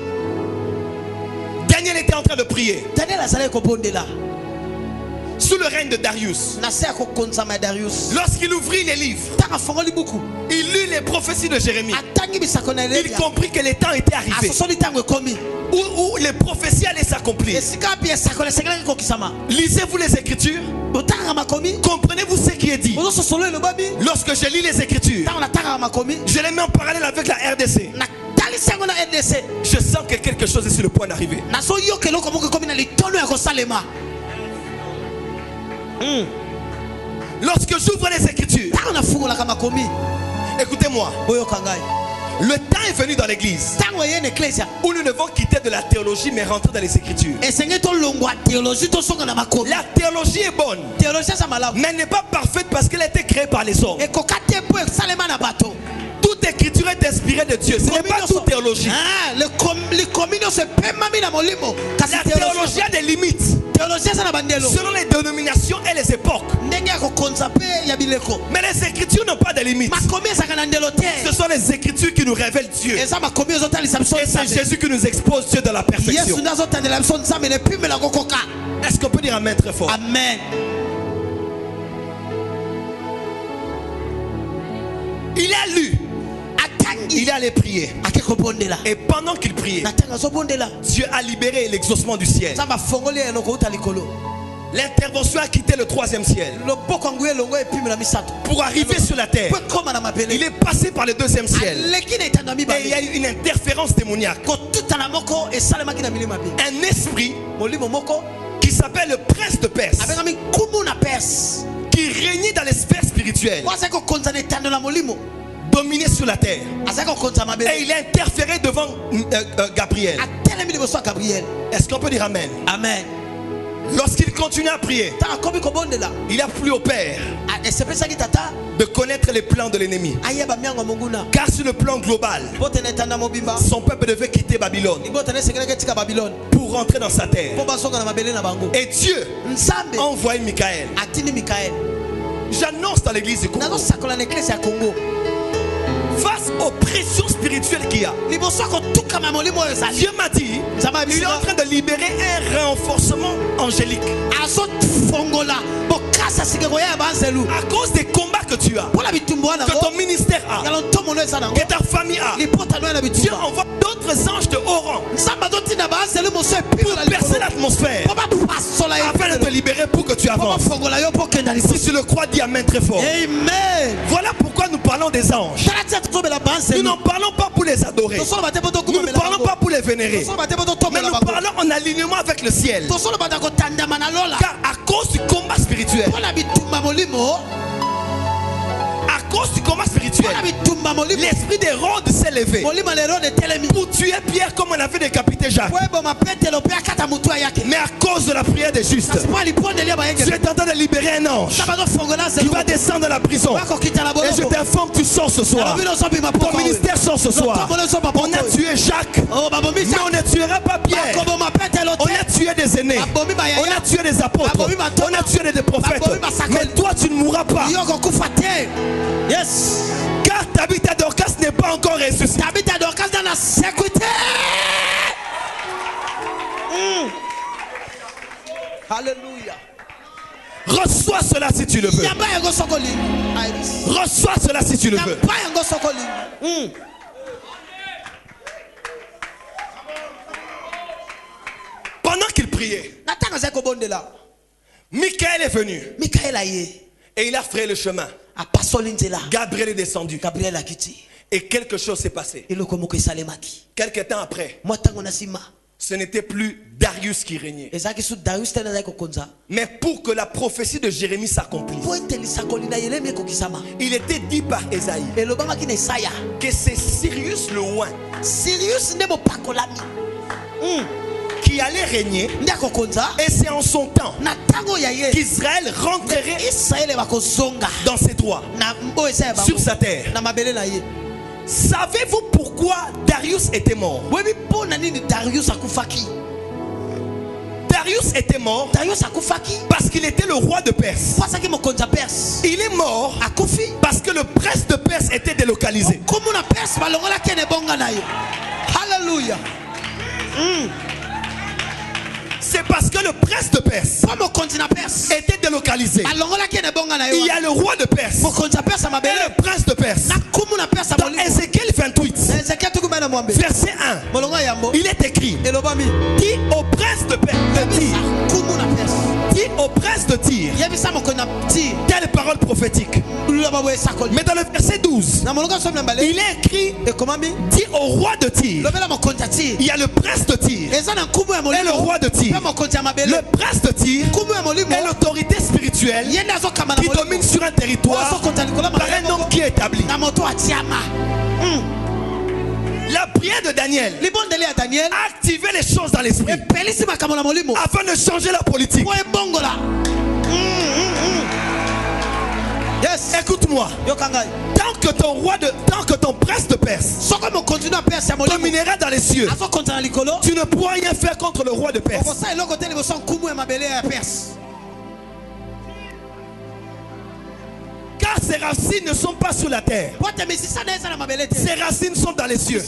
Daniel était en train de prier Daniel azalaki kobondela sous le règne de Darius. na se ya kokonzama ya Darius Lorsqu'il ouvrit les livres, ntango afongoli buku il lut les prophéties de Jérémie. atangi bisako na Il Elia comprit que les temps étaient arrivés asosoli ntango ekomi où les prophéties allaient s'accomplir. esika api esakolo esengelaki kokisama Lisez-vous les Écritures. botangaka makomi Comprenez-vous ce qui est dit. bozososolo elobami Lorsque je lis les Écritures, ntango natangaka makomi je les mets en parallèle avec la RDC. natalisi yango na RDC Je sens que quelque chose est sur le point d'arriver. nazoyoka eloko moko ekomi na litono ya kosalema Lorsque j'ouvre les Écritures, ntango nafungolaka makomi écoutez-moi, boyoka ngai le temps est venu dans l'église ntango eye na eklesia où nous devons quitter de la théologie mais rentrer dans les Écritures. esengeli tolongwa théologie tosonga na makomi La théologie est bonne, théologie eza malamu mais elle n'est pas parfaite parce qu'elle a été créée par les hommes. ekoka te mpo esalema na bato Toute écriture est inspirée de Dieu. Ce n'est pas toute théologie. likomi nyonso epemami na molimo kasi La théologie a des limites théologie eza na bandelo selon les dénominations et les époques. ndenge ya kokonza mpe ya bileko Mais les écritures n'ont pas de limites. makomi ezalaka na ndelo Ce te sont les écritures qui nous révèlent Dieu. eza makomi ezotalisa biso Et c'est nzambe Jésus qui nous expose Dieu dans la perfection. yesu nde azotandela biso nzambe na epimela kokoka Est-ce qu'on peut dire amen très fort? amen Il a lu, atangi il est allé prier. ake kobondela Et pendant qu'il priait, na ntango azobondela Dieu a libéré l'exaucement du ciel. nzambe afongoli eloko uta likolo L'intervention a quitté le troisième ciel loboko yango elongo epimela misato pour arriver sur la terre. po ekoma na mabele Il est passé par le deuxième ciel. aleki na etando ya Et il y a mibale eu une interférence démoniaque. kotutana moko esalemaki na milimo mabe Un esprit molimo moko qui s'appelle le prince de Perse, abengami kumu na perse qui régnait dans les sphères spirituelles, po azalaki kokonza na etando na molimo dominait sur la terre. azalaki kokonza Et mabele il a interféré devant Gabriel. atelemi liboso ya gabriel Est-ce qu'on peut dire amen? amen Lorsqu'il continue à prier, ntango akomi kobondela il a plu au Père esepesaki tata de connaître les plans de l'ennemi. ayeba miango monguna Car sur le plan global, bote na etando ya mobimba son peuple devait quitter Babylone libota na esengelaki etika babilone pour rentrer dans sa terre. mpo bazonga na mabele na bango Et Dieu nzambe a envoyé Michael. atindi mikael J'annonce dans l'église du Congo, nazosakola na eklesi ya kongo face aux pressions spirituelles qu'il y a, liboso ya kotukama ya molimo oyo ezali Dieu m'a dit, nzambe il est en abisina train de libérer un renforcement angélique. azofongola bokasa sika koya ya banzelu À cause des combats que tu as, mpona bitumbu wana que ton ministère a, yalo ntomono eza nango que ta famille a, lipota no ya na Dieu bitumba envoie d'autres anges de haut rang nzambe azotinda banzelu mosu pour epimela percer likolo l'atmosphère mpo bapasola ye afin de te libérer pour que tu mpo avances. bafongola yo mpo okenda Si liboso tu le crois, dis amen très fort. amen Voilà pourquoi nous parlons des anges. tala tia tozobela Nous banzelu n'en parlons pas pour les adorer. tosoloba te mpo Nous ne tokumamela parlons bango pas pour les vénérer. tosoloba te mpo Mais totombola nous bango parlons en alignement avec le ciel. tosoloba na kotandama na lola Car à cause du combat spirituel, mpona bitumba molimo à cause du combat spirituel, spirituel. L'esprit d'Hérode s'est levé pour tuer Pierre comme on avait décapité Jacques. Mais à cause de la prière des justes, tu es en train de libérer un ange qui va descendre dans la prison. Et je t'informe, tu sors ce soir. Ton ministère sort ce soir. On a tué Jacques, mais on ne tuera pas Pierre. On a tué des aînés, on a tué des apôtres, on a tué des prophètes. Mais toi tu ne mourras pas. Yes. Car Tabitha Dorcas n'est pas encore ressuscité. Tabitha Dorcas dans la sécurité. Alléluia. Reçois cela si tu le veux. Reçois cela si tu le veux. Pendant qu'il priait, Michael est venu et il a frayé le chemin. Gabriel est descendu et quelque chose s'est passé. Quelque temps après, ce n'était plus Darius qui régnait. Mais pour que la prophétie de Jérémie s'accomplisse, il était dit par Ésaïe que c'est Cyrus le oint qui allait régner, et c'est en son temps qu'Israël rentrerait dans ses droits sur sa terre. Savez-vous pourquoi Darius était mort? Darius était mort parce qu'il était le roi de Perse. Il est mort parce que le prince de Perse était délocalisé. Alléluia. C'est parce que le prince de Perse était délocalisé. Il y a le roi de Perse et le prince de Perse. Dans Ézéchiel 28, verset 1, il est écrit: dis au prince de Perse de Tyr, dis au prince de Tyr, telle parole prophétique. Mais dans le verset 12, il est écrit: dis au roi de Tyr. Il y a le prince de Tyr et le roi de Tyr. Le prince de Tyr est l'autorité spirituelle qui domine sur un territoire par un homme qui est établi. La prière de Daniel a activé les choses dans l'esprit afin de changer la politique. Yes. Écoute-moi. Tant que ton prince de Perse dominera dans les cieux, tu ne pourras rien faire contre le roi de Perse. Car ses racines ne sont pas sur la terre. Ses racines sont dans les cieux.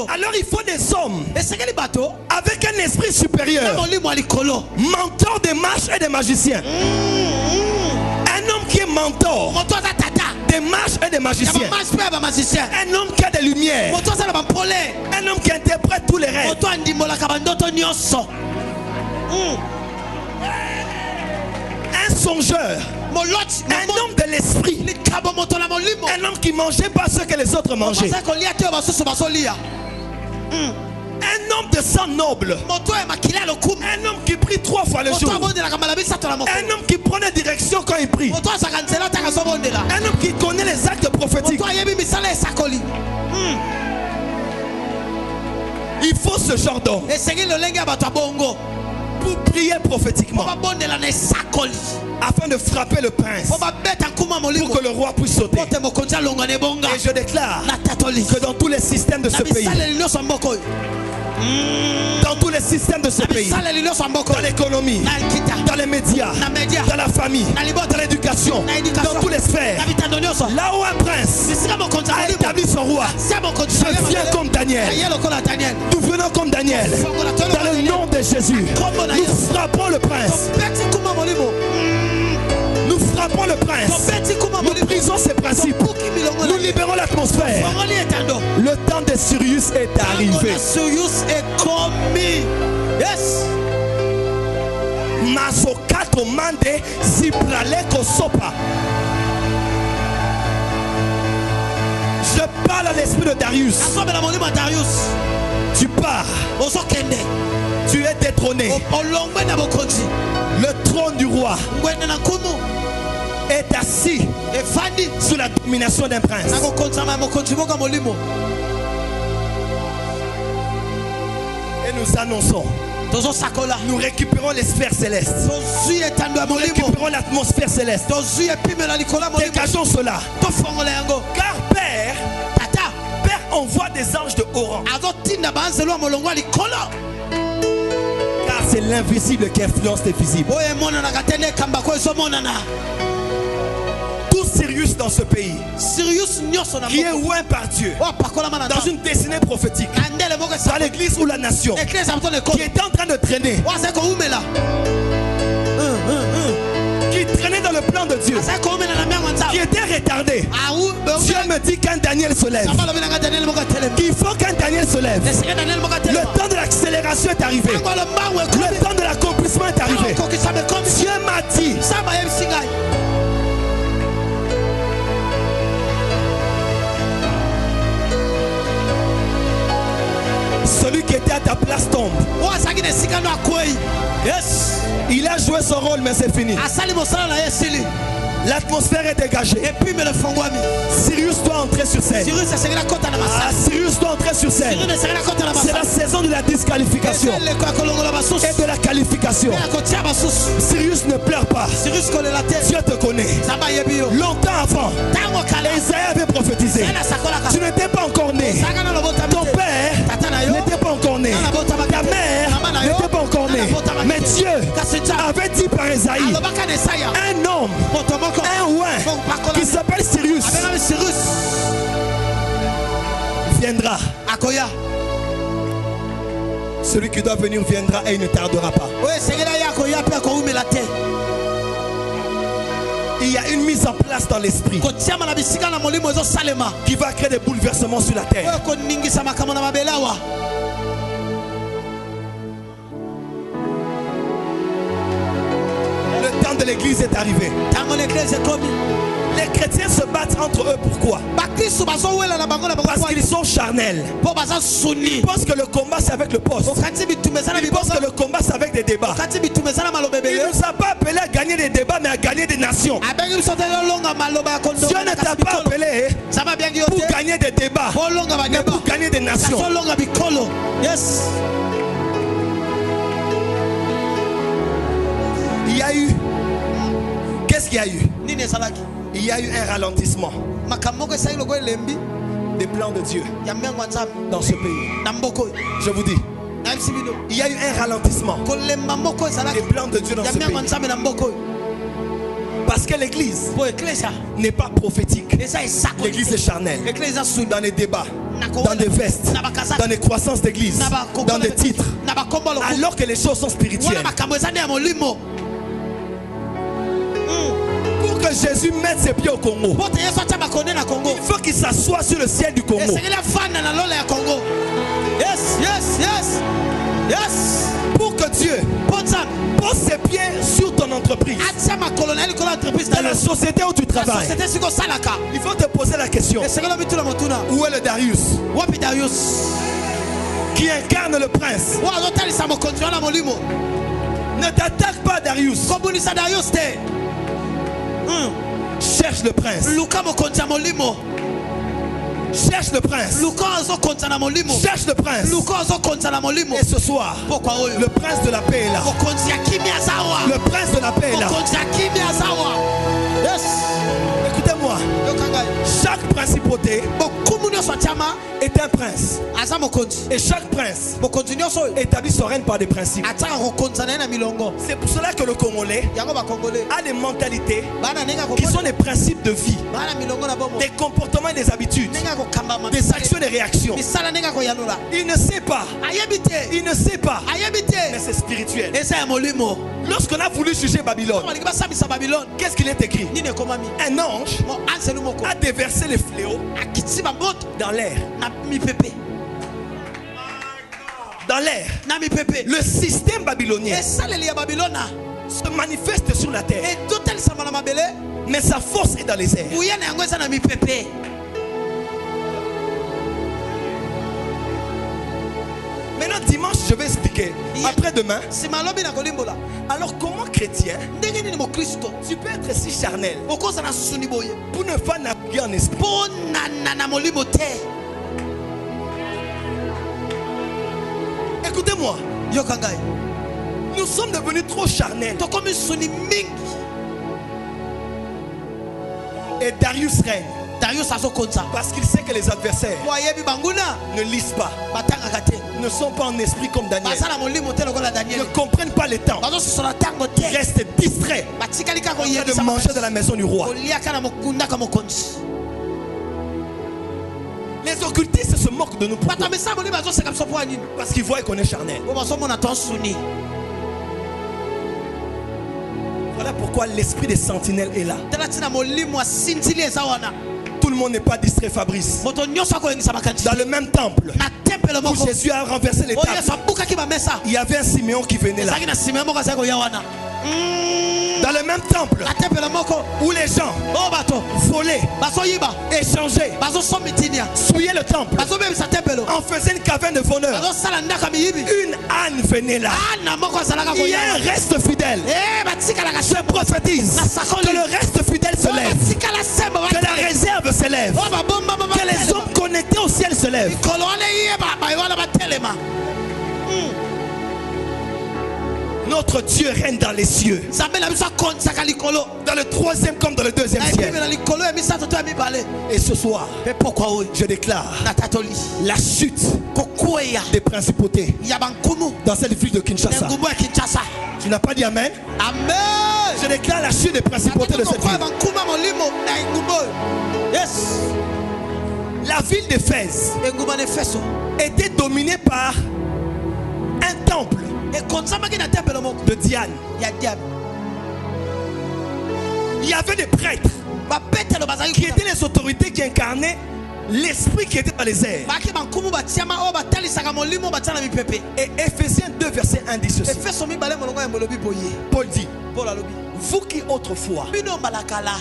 Alors il faut des hommes avec un esprit supérieur, mentor des mages et des magiciens. Un homme qui est mentor des mages et des magiciens. Un homme qui a des lumières. Un homme qui interprète tous les rêves. Un songeur. Un homme de l'esprit. Un homme qui ne mangeait pas ce que les autres mangeaient. Un homme de sang noble. Un homme qui prie 3 fois le jour. Un homme qui prend la direction quand il prie. Un homme qui connaît les actes prophétiques. Il faut ce genre d'homme pour prier prophétiquement afin de frapper le prince pour que le roi puisse sauter. Et je déclare que dans tous les systèmes de ce pays, dans tous les systèmes de ce pays, dans l'économie, dans les médias, dans la famille, dans l'éducation, dans toutes les sphères, là où un prince a établi son roi, je viens comme Daniel. Nous venons comme Daniel. Dans le nom de Jésus, nous frappons le prince. Nous frappons le prince. Nous brisons ses principes. Nous libérons l'atmosphère. Le temps de Sirius est arrivé. Yes. Mazokato mande zipraleko sopa. Je parle à l'esprit de Darius. Tu pars. Tu es détrôné. Le trône du roi est assis efandi sous la domination d'un prince. na kokonzama mokonzi moko molimo. Et nous annonçons, Tozo sakola nous récupérons les sphères célestes. tozwi etando ya Nous molimo, récupérons l'atmosphère céleste. tozwi epimela likolo ya molimo, Dégageons cela. tofongola yango. Car Père envoie des anges de haut rang. azotinda banzelo ya molongo ya likolo, Car c'est l'invisible qui influence les visibles. oyo emonanaka te nde ekambako ezomonana. Tout Sirius dans ce pays, Sirius nyonso na qui est moko oint par Dieu, oyo apakolama na dans nzambe une destinée prophétique, na ndele moko dans l'église ou la nation, eklese ya moto na qui ekolo est en train de traîner, oyo azali koumela qui traînait dans le plan de Dieu, azali koumela na miango ya nzambe qui était retardé. Dieu me dit quand Daniel se lève, nzambe alobi nanga daniel moko atelemi, qu'il faut quand Daniel se lève, esika daniel moko le atelema temps de l'accélération est arrivé, ntango alombango ekomi le temps de l'accomplissement est arrivé. okokisa mekomi Dieu m'a dit, nzambe ayebisi ngai celui qui était à ta place tombe. oyo azalaki na esika no akwei. Yes, Il a joué son rôle, mais c'est fini. asali mosala na ye esili, L'atmosphère est dégagée. epimelo efongwami. Sirius doit entrer sur scène. Sirius esengeli akota na Ah, masala, Sirius doit entrer sur scène. Sirius esengeli akota na C'est la masala, saison de la disqualification eleko ya kolongola basusu et de la qualification. mpe ya kotia basusu. Sirius ne pleure pas. Sirius kolela te, Dieu te connaît. nzambe ayebi yo. Longtemps avant, Ntango kala Isaïe avait prophétisé. ye nasakolaka Tu n'étais pas encore né. ozalaka na lobotami Ton te, père tata na yo n'était pas encore né. Ta mère n'était pas encore née. Mais Dieu kasi nzambe avait dit par Isaïe, alobaka na esaya un homme, moto moko un oint qui s'appelle Sirius abengami Sirius viendra. akoya. Celui qui doit venir viendra et il ne tardera pas. oyo esengeli aye akoya mpe akoumela te. Il y a une mise en place dans l'esprit kotiama na bisika na molimo ezosalema qui va créer des bouleversements sur la terre. oyo koningisa makambo na mabele awa. Le temps de l'église est arrivé. ntango na eklese ekomi Les chrétiens se battent entre eux. Pourquoi? bakristu bazowela na bango na bango Parce qu'ils sont charnels. mpo baza suni. Ils pensent que le combat c'est avec le poste. okati bitumba eza na Ils pensent bibonga, que le combat c'est avec des débats. okati bitumba eza na maloba Il ebele. ne nous a pas appelé à gagner des débats mais à gagner des nations. abengi biso te lolonga maloba ya Dieu kondonga ne t'a pas appelé nzambe abengi yo pour te gagner des débats bolonga mais badeba pour gagner des nations. kasi olonga bikolo. Yes, Il y a eu. Qu'est-ce qu'il y a eu? nini ezalaki Il y a eu un ralentissement makambo moko esali lokola elembi des plans de Dieu ya miango ya nzambe dans ce pays. na mboka oyo. Je vous dis, nayebisi bino il y a eu un ralentissement kolemba moko ezalaki des plans de Dieu dans ya ce miango ya pays. nzambe na mboka oyo. Parce que l'église po eklesia n'est pas prophétique. eza esako, L'église est charnelle. eklesia eza suni Dans les débats, na dans des vestes, na bakazaki, dans les croissances d'église, na bakoko dans des titres. na bakombo lokumu. Alors que les choses sont wana spirituelles. makambo eza nde ya molimo. Pour que Jésus mette ses pieds au Congo, po te yesu atia makonde na kongo il faut qu'il s'assoie sur le ciel du Congo. esengeli afanda na lola ya kongo. Yes, yes, yes, yes. Pour que Dieu po nzambe pose ses pieds sur ton entreprise, atia makolo na ye likolo ya entreprise dans na la yo. société où tu na travailles. société siko osalaka Il faut te poser la question. esengeli obitula motuna Où est le Darius wapi darius qui incarne le prince? oyo azotalisa mokonzi wana molimo. Ne t'attaque pas à Darius. kobundisa darius te. Cherche le prince. luka mokonzi ya molimo. Cherche le prince. luka oyo azokonza na molimo. Cherche le prince. luka oyo azokonza na molimo. Et ce soir, pokwa oyo le prince de la paix est là. mokonzi ya kimia aza awa. Le prince de la paix est là. mokonzi ya kimia aza awa. Yes, Écoutez-moi. yoka ngai Chaque principauté bokumu nyonso atiama est un prince. aza mokonzi. Et chaque prince mokonzi nyonso oyo établit son règne par des principes. atiaka kokonza na ye na milongo. C'est pour cela que le Congolais yango bakongole a des mentalités bana ndenge ya qui sont kokona des principes de vie, bana milongo na bomo des comportements et des habitudes, ndenge ya kokambama des actions et des réactions. misala ndenge ya koyanola. Il ne sait pas. ayebi te Il ne sait pas. ayebi Mais te c'est spirituel. eza ya molimo. Lorsqu'on a voulu juger Babylone, balingi basambisa babilone qu'est-ce qu'il est écrit? nini ekomami Un ange mo anselu moko a déversé les fléaux akiti bamoto dans l'air. na mipepe Dans l'air. na mipepe. Le système babylonien esaleli ya babilona se manifeste sur la terre, ezotalisama na mabele, mais sa force est dans les airs. buya na yango eza na mipepe. Mais Maintenant, dimanche, je vais expliquer. Après-demain. sima lobi na kolimbola. Alors, comment chrétien, Ndenge nini mo Kristo tu peux être si charnel okoza na suni boye pour ne pas naviguer en esprit? po na molimo te. Écoutez-moi, Yoka ngai nous sommes devenus trop charnels. tokomi suni mingi. Et Darius règne Darius azokonza parce qu'il sait que les adversaires po ayebi banguna ne lisent pas, batangaka te, ne sont pas en esprit comme Daniel, baza na molimo te lokola ne Daniel, comprennent pas les temps, bazososola ntango te, restent distraits batikali kaka en train de koyebisa manger dans la maison du roi. koliaka na mokundaka mokonzi. Les occultistes se moquent de nous. Pourquoi? Bato ya misala molimo bazoseka biso po ya nini? Parce qu'ils voient qu'on est charnel. Po bazomona to suni. Voilà pourquoi l'esprit des sentinelles est là. Tala tina molimo asinzili eza wana. Tout le monde n'est pas distrait, Fabrice. Moto nyonso akoyengisa makanisi. Dans le même temple Na tempelo où moko. Jésus a renversé les Oyo tables, Yesu abukaki bamesa. il y avait un Siméon qui venait là. Ezalaki na Simeon moko azali koya wana. Dans le même temple Na tempelo moko où les gens oyo bato volaient, bazoyiba échangeaient, bazosomitinia souillaient le temple, bazobebisa tempelo en faisaient une caverne de voleurs. bazosala ndaka miyibi. Une âne venait là. Ana moko azalaka Il y a un koya. reste fidèle. Batikalaka Je prophétise que le reste fidèle se lève, batikala sembo que la réserve se lève, que les hommes connectés au ciel se lèvent. mikolo wana iyeba bayowana batelema. Notre Dieu règne dans les cieux, Nzambe na biso akonzaka likolo. dans le troisième comme dans le deuxième Na ebibi ciel. na likolo ya misato to ya mibale. Et ce soir, Mpe pokwa oyo je déclare natatoli la chute kokweya des principautés ya bankumu dans cette ville de na Kinshasa. ngumbu ya Kinshasa. Tu n'as pas dit Amen? Amen. Je déclare la chute des principautés de cette Kokweya ville. bankumu ya molimo na engumbu oyo. Yes. La ville d'Éphèse Engumbu na Efeso était dominée par un temple ekonzamaki na tempelo moko de Diane. ya diable. Il y avait des prêtres bapetelo bazalaki qui étaient les autorités qui incarnaient l'esprit qui était dans les airs. baki bankumu batiama oyo batalisaka molimo batia na mipepe. Et Ephésiens 2 verset 1 dit ceci. Efeso mibale molongo ya molobi boye. Paul dit, Paul alobi vous qui autrefois bino mbala kala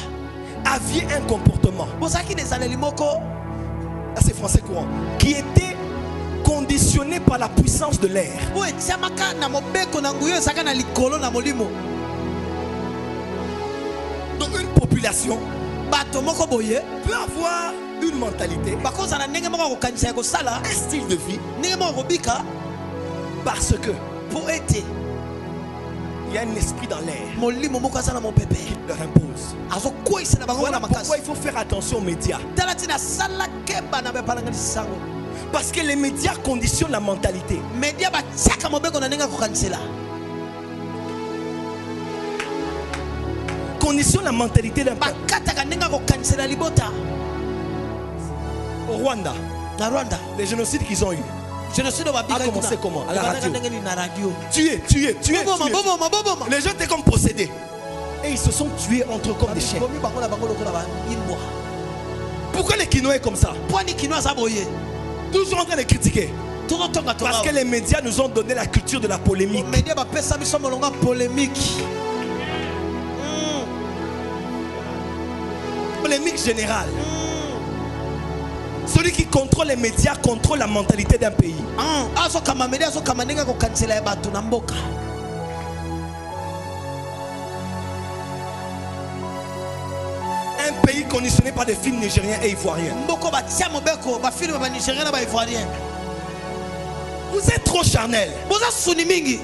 aviez un comportement, bozalaki na ezaleli moko là c'est français courant, qui était conditionné par la puissance de l'air. oyo etiamaka na mobeko na nguyo ezalaka na likolo na molimo. Donc une population Bato moko boye peut avoir une mentalité, bakozala ndenge moko ya kokanisa ya kosala un style de vie, ndenge moko ya kobika parce que po ete il y a un esprit dans l'air molimo moko aza na mopepe qui leur impose. azokweyisela bango Voilà na pourquoi makasi. il faut faire attention aux médias. tala ntina asala keba na bapalanganisi sango. Parce que les médias conditionnent la mentalité. media batiaka mobeko na ndenge ya kokanisela. Conditionnent la mentalité d'un peuple. bakataka ndenge ya kokanisela libota. Au Rwanda, na Rwanda les génocides qu'ils ont eu. génocide A commencé comment? À la radio. ndenge nini na radio. Tués. boboma boboma boboma. Les gens étaient comme possédés. Et ils se sont tués entre eux comme des chiens. bomi bango na bango lokola bayimbwa. Pourquoi les Kinois est comme ça? pwani kino aza boye Toujours en train de critiquer. tozotonga Parce que les médias nous ont donné la culture de la polémique. media bapesa biso molongo ya polémique. Polémique générale. Celui qui contrôle les médias contrôle la mentalité d'un pays. azokama media azokama ndenge ya kokanisela ya bato na mboka. Un pays conditionné par des films nigériens et ivoiriens. mboko batia mobeko bafilme banigérien na baivoirien. Vous êtes trop charnel. boza suni mingi.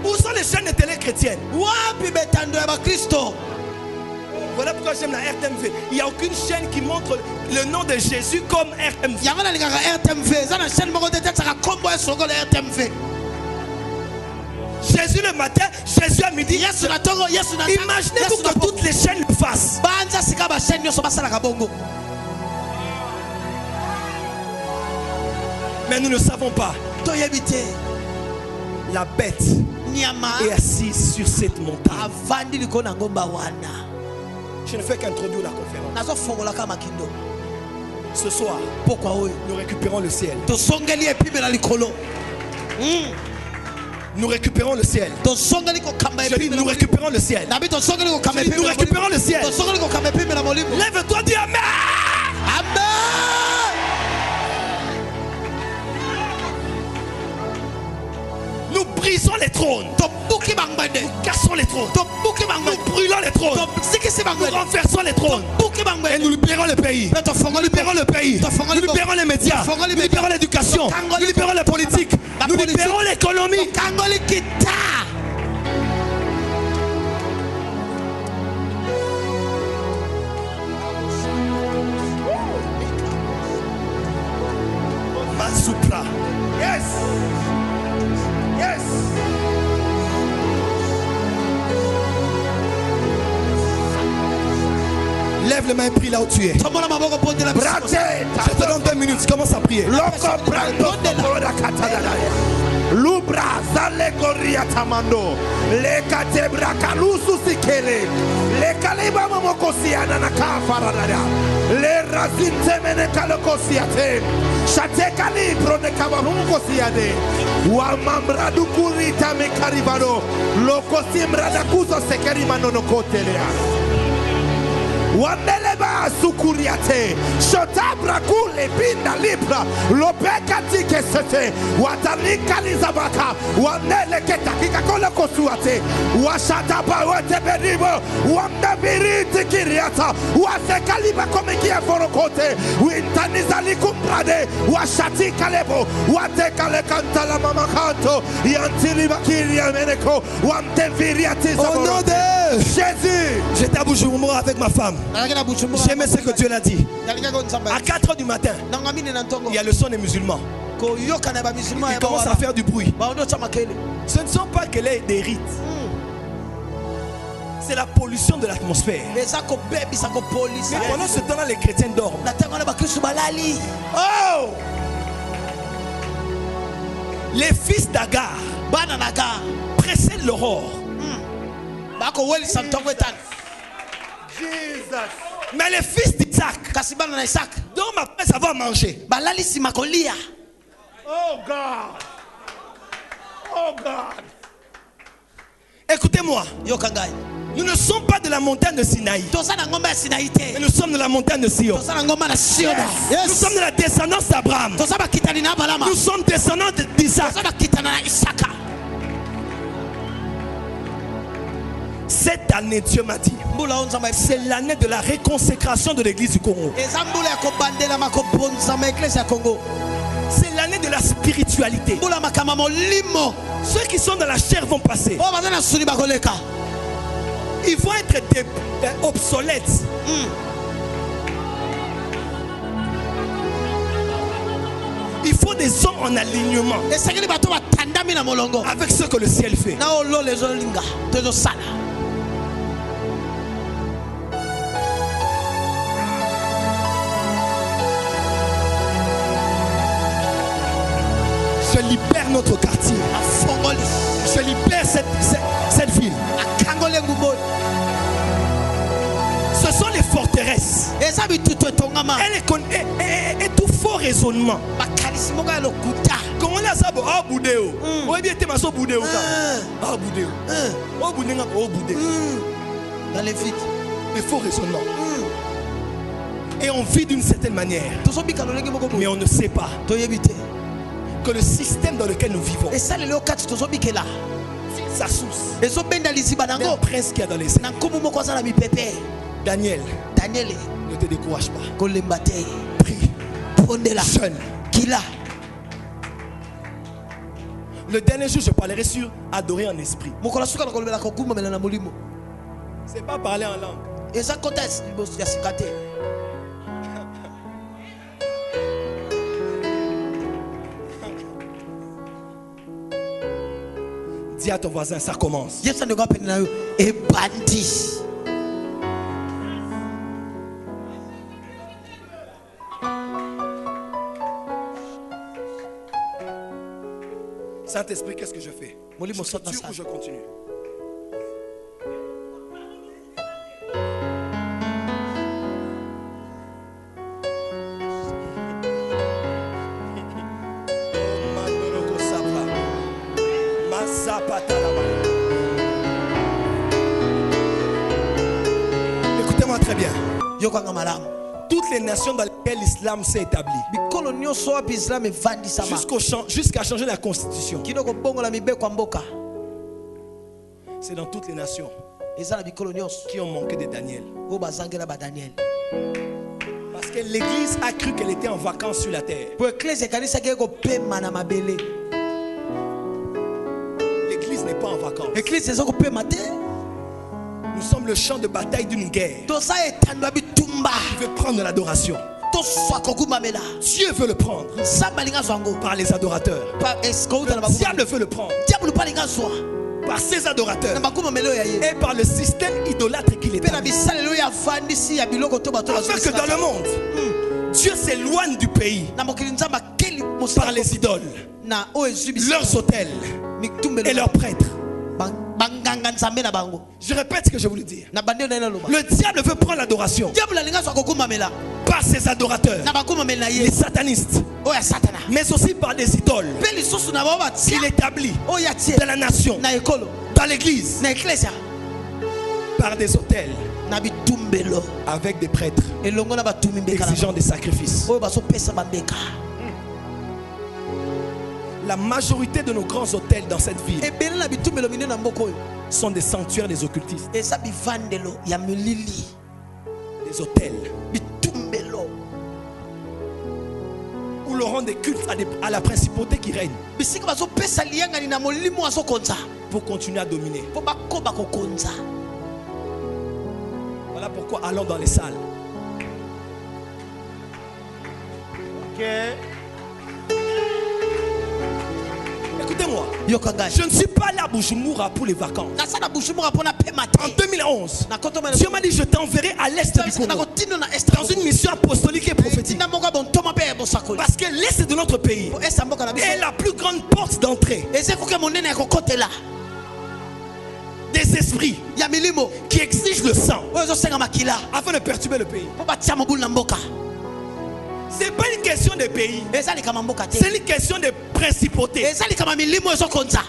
Où sont les chaînes de télé chrétiennes? wapi betando ya bakristo. Voilà pourquoi j'aime la RTMV. Il n'y a aucune chaîne qui montre le nom de Jésus comme RTMV. yango nalingaka RTMV eza na chaîne moko te etiaka kombo ya songolo ya RTMV. Jésus le matin, Jésus à midi. yesu na ntongo yesu na Imaginez-vous que toutes les chaînes le fassent. banza sika bachaîne nyonso basalaka bongo. Mais nous ne savons pas. toyebi te La bête nyama est assise sur cette montagne. avandi likolo na ngomba wana. Je ne fais qu'introduire la conférence. nazofongolaka makindo. Ce soir, pokwa oyo nous récupérons le ciel. tosongeli epime na likolo. Nous récupérons le ciel. tosongeli kokamba Je dis, epime na nous molimo. récupérons le ciel. nabi tosongeli kokamba Je dis, epime nous na récupérons molimo. le ciel. tosongeli kokamba epime na molimo. Lève-toi, dis Amen. Amen. les trônes. Nous cassons les trônes. Nous brûlons les trônes. Nous renversons les trônes. Et nous libérons le pays. Nous libérons le pays. Nous libérons les médias. Nous libérons l'éducation. Nous libérons la politique. Nous libérons l'économie. Masupra. Yes. Yes. Lève les mains et prie là où tu es. Je te donne 2 minutes, commence à prier. Lubra zale goria tamando le katebra kalusu sikele le kaliba momokosiana na kafaradada le razinte mene kalokosiate shate kali prone kaba momokosiade wa mamra dukurita me karibado lokosimra da kuzo sekeri manono kotelea Wandeleba sukuriate shotabra kule pinda libra lopeka tike sete watalika lizabaka wanele ketakika kola kosuate washataba wateberibo wandabiriti kiriata wasekaliba komekia forokote wintanizali kumprade washatika lebo watekale kantala mamakanto yantili bakiria meneko wamteviriati Au nom de Jésus. J'étais à Bujumbura avec ma femme. J'aimais ce que Dieu l'a dit. À 4 h du matin, il y a le son des musulmans. Ils commencent à faire du bruit. Ce ne sont pas que les des rites. C'est la pollution de l'atmosphère. Mais pendant ce temps-là, les chrétiens dorment. Oh! Les fils d'Agar précèdent l'aurore. Mais les fils d'Isaac dorment après avoir mangé. Oh God. Oh God. Écoutez-moi. Nous ne sommes pas de la montagne de Sinaï. Mais nous sommes de la montagne de Sion. Yes. Nous sommes de la descendance d'Abraham. Nous sommes descendants d'Isaac. Cette année, Dieu m'a dit, c'est l'année de la réconsécration de l'église du Congo. C'est l'année de la spiritualité. Ceux qui sont dans la chair vont passer. Ils vont être obsolètes. Il faut des hommes en alignement avec ce que le ciel fait. Je libère notre quartier. Je libère cette ville. Ce sont les forteresses. Et tout faux raisonnement. Comment on a ça? Oh, boudéo. Oh, bien, t'es ma so boudéo. Oh, boudéo. Oh, boudéo. Oh, boudéo. Dans les vides. Les faux raisonnements. Et on vit d'une certaine manière. Mais on ne sait pas que le système dans lequel nous vivons, ça souce. Un prince qui est dans les cieux. Daniel, ne te décourage pas. Prie. Jeûne. Le dernier jour, je parlerai sur adorer en esprit. C'est pas parler en langue. Dis à ton voisin, ça commence. Saint-Esprit, qu'est-ce que je fais? Je structure ou je continue? Écoutez-moi très bien. Toutes les nations dans lesquelles l'islam s'est établi, jusqu'à changer la constitution, C'est dans toutes les nations eza na bikolo nyonso qui ont manqué de Daniel. oyo bazangela ba Daniel. Parce que l'église a cru qu'elle était en vacances sur la terre. Po eklise ekanisaki kopema na mabele. L'église n'est pas en vacances. Eklise eza kopema te. Nous sommes le champ de bataille d'une guerre. Toza etando ya bitumba. Il veut prendre l'adoration. Toswa kokumamela. Dieu veut le prendre Samba linga zwango. par les adorateurs. Pa eskouta na Le diable veut le prendre Diable pa linga zwa. par ses adorateurs Na bakumamelo ya ye. et par le système idolâtre qu'il est. Pe na bisalelo ya fandisi ya biloko to bato Afin que dans le monde, Dieu s'éloigne du pays na mokili nzamba keli par mosala les idoles, na o ezubisi leurs autels mitumbelo et leurs prêtres. banganga nzambe na bango. Je répète ce que je voulais dire. Na bande na loba. Le diable veut prendre l'adoration Diable linga zwa kokumamela. par ses adorateurs, Na bakumamela ye. les satanistes, O ya satana. mais aussi par des idoles Pe lisusu na baba qu'il tia. établit O ya tie. dans la nation, Na ekolo. dans l'église, Na eklesia. par des autels, Na bitumbelo. avec des prêtres Elongo na batumi mbeka. exigeant des sacrifices. Oyo baso pesa bambeka. La majorité de nos grands hôtels dans cette ville Ebele na bitumbelo minene na mboko oyo. sont des sanctuaires des occultistes, Eza bivandelo ya milili. des hôtels Bitumbelo. où l'on rend des cultes à la principauté qui règne Bisika baso pesa lianga ni na molimo aso konza. pour continuer à dominer. Po bakoba kokonza. Voilà pourquoi allons dans les salles. Ok. Écoutez-moi, Yokanga. je ne suis pas allé à Bujumbura pour les vacances. Na sana bushumura pona pema En te. 2011, Na koto Dieu m'a dit je t'enverrai à l'est du Congo na kotindo na esta. dans une mission apostolique et prophétique. Na moka bon toma pe bosakoli. Parce que l'est de notre pays Po esta mboka na biso. est la plus grande porte d'entrée Eze kuke monene ya kokotela. des esprits Ya milimo. qui exigent le sang Oyo zo senga makila. afin de perturber le pays. Po batia mobulu na mboka. Ce n'est pas une question de pays, Eza likama mboka te. c'est une question de principauté. Eza likama milimo ezo konza.